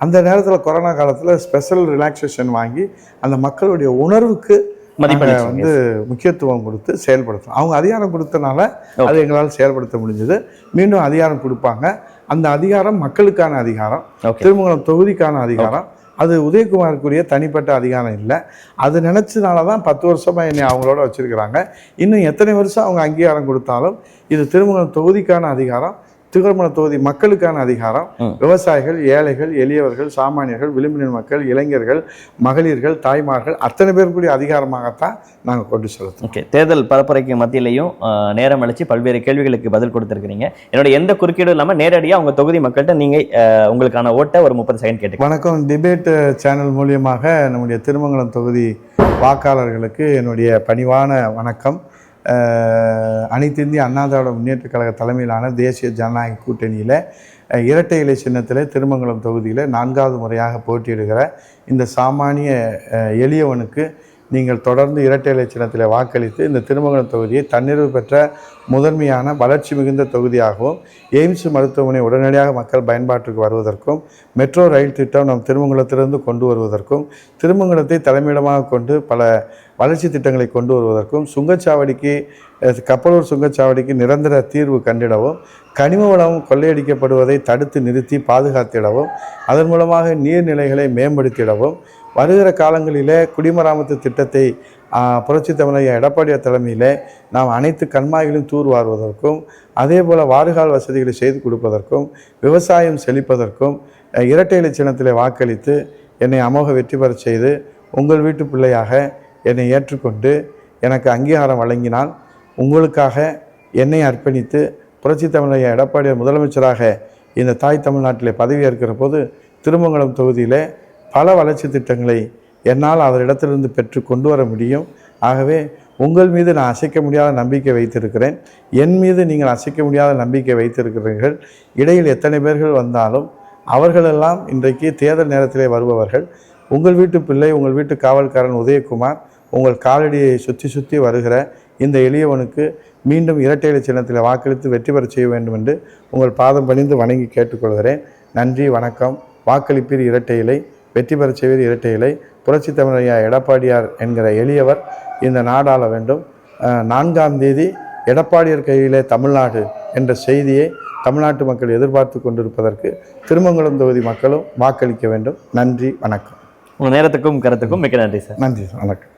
அந்த நேரத்தில் கொரோனா காலத்தில் ஸ்பெஷல் ரிலாக்ஸேஷன் வாங்கி அந்த மக்களுடைய உணர்வுக்கு மதிப்பளிச்சு வந்து முக்கியத்துவம் கொடுத்து செயல்படுத்தணும். அவங்க அதிகாரம் கொடுத்தனால அது எங்களால் செயல்படுத்த முடிஞ்சது. மீண்டும் அதிகாரம் கொடுப்பாங்க. அந்த அதிகாரம் மக்களுக்கான அதிகாரம், திருமங்கலம் தொகுதிக்கான அதிகாரம். அது உதயகுமாருக்குரிய தனிப்பட்ட அதிகாரம் இல்லை. அது நினச்சதுனால தான் 10 வருஷமாக என்னை அவங்களோட வச்சுருக்கிறாங்க. இன்னும் எத்தனை வருஷம் அவங்க அங்கீகாரம் கொடுத்தாலும் இது திருமங்கலம் தொகுதிக்கான அதிகாரம், திருமங்கலம் தொகுதி மக்களுக்கான அதிகாரம். விவசாயிகள், ஏழைகள், எளியவர்கள், சாமானியர்கள், விளிம்பு மக்கள், இளைஞர்கள், மகளிர்கள், தாய்மார்கள் அத்தனை பேருக்குரிய அதிகாரமாகத்தான் நாங்கள் கொண்டு செலுத்தோம். ஓகே, தேர்தல் பரப்புரைக்கு மத்தியிலையும் நேரம் அளித்து பல்வேறு கேள்விகளுக்கு பதில் கொடுத்துருக்கிறீங்க. என்னோட எந்த குறுக்கீடும் இல்லாமல் நேரடியாக உங்கள் தொகுதி மக்கள்கிட்ட நீங்கள் உங்களுக்கான ஓட்டை ஒரு 30 செகண்ட் கேட்டு. வணக்கம். டிபேட் சேனல் மூலியமாக நம்முடைய திருமங்கலம் தொகுதி வாக்காளர்களுக்கு என்னுடைய பணிவான வணக்கம். அனைத்து இந்திய அண்ணா திராவிட முன்னேற்ற கழக தலைமையிலான தேசிய ஜனநாயக கூட்டணியில் இரட்டை இலை சின்னத்தில் திருமங்கலம் தொகுதியில் 4வது முறையாக போட்டியிடுகிற இந்த சாமானிய எளியவனுக்கு நீங்கள் தொடர்ந்து இரட்டை இலை சின்னத்தில் வாக்களித்து இந்த திருமங்கலம் தொகுதியை தன்னிறைவு பெற்ற முதன்மையான வளர்ச்சி மிகுந்த தொகுதியாகவும், எய்ம்ஸ் மருத்துவமனை உடனடியாக மக்கள் பயன்பாட்டிற்கு வருவதற்கும், மெட்ரோ ரயில் திட்டம் நம் திருமங்கலத்திலிருந்து கொண்டு வருவதற்கும், திருமங்கலத்தை தலைமையிடமாக கொண்டு பல வளர்ச்சி திட்டங்களை கொண்டு வருவதற்கும், சுங்கச்சாவடிக்கு கப்பலூர் சுங்கச்சாவடிக்கு நிரந்தர தீர்வு கண்டிடவும், கனிம வளம் கொள்ளையடிக்கப்படுவதை தடுத்து நிறுத்தி பாதுகாத்திடவும், அதன் மூலமாக நீர்நிலைகளை மேம்படுத்திடவும், வருகிற காலங்களிலே குடிமராமத்து திட்டத்தை புரட்சித் தமிழர் எடப்பாடியார் தலைமையில் நாம் அனைத்து கண்மாய்களையும் தூர்வாருவதற்கும், அதே போல் வாறுகால் வசதிகளை செய்து கொடுப்பதற்கும், விவசாயம் செழிப்பதற்கும் இரட்டை இலை சின்னத்திலே வாக்களித்து என்னை அமோக வெற்றி பெற செய்து உங்கள் வீட்டு பிள்ளையாக என்னை ஏற்றுக்கொண்டு எனக்கு அங்கீகாரம் வழங்கினால் உங்களுக்காக என்னை அர்ப்பணித்து புரட்சித் தமிழர் எடப்பாடியார் முதலமைச்சராக இந்த தாய் தமிழ்நாட்டிலே பதவியேற்கிற போது திருமங்கலம் தொகுதியில் பல வளர்ச்சி திட்டங்களை என்னால் அவரிடத்திலிருந்து பெற்று கொண்டு வர முடியும். ஆகவே உங்கள் மீது நான் அசைக்க முடியாத நம்பிக்கை வைத்திருக்கிறேன். என் மீது நீங்கள் அசைக்க முடியாத நம்பிக்கை வைத்திருக்கிறீர்கள். இடையில் எத்தனை பேர்கள் வந்தாலும் அவர்களெல்லாம் இன்றைக்கு தேர்தல் நேரத்திலே வருபவர்கள். உங்கள் வீட்டு பிள்ளை, உங்கள் வீட்டு காவல்காரன் உதயகுமார் உங்கள் காலடியை சுற்றி சுற்றி வருகிற இந்த எளியவனுக்கு மீண்டும் இரட்டை இலை சின்னத்தில் வாக்களித்து வெற்றி பெற செய்ய வேண்டும் என்று உங்கள் பாதம் பணிந்து வணங்கி கேட்டுக்கொள்கிறேன். நன்றி, வணக்கம். வாக்களிப்பீர் இரட்டை இலை, வெற்றி பெற செய்வீர் இரட்டை இலை. புரட்சித் தமிழர் எடப்பாடியார் என்கிற எளியவர் இந்த நாடாள வேண்டும். 4ஆம் தேதி எடப்பாடியார் கையிலே தமிழ்நாடு என்ற செய்தியை தமிழ்நாட்டு மக்கள் எதிர்பார்த்து கொண்டிருப்பதற்கு திருமங்கலம் தொகுதி மக்களும் வாக்களிக்க வேண்டும். நன்றி, வணக்கம். உங்கள் நேரத்துக்கும் கருத்துக்கும் மிக்க நன்றி சார். நன்றி, வணக்கம்.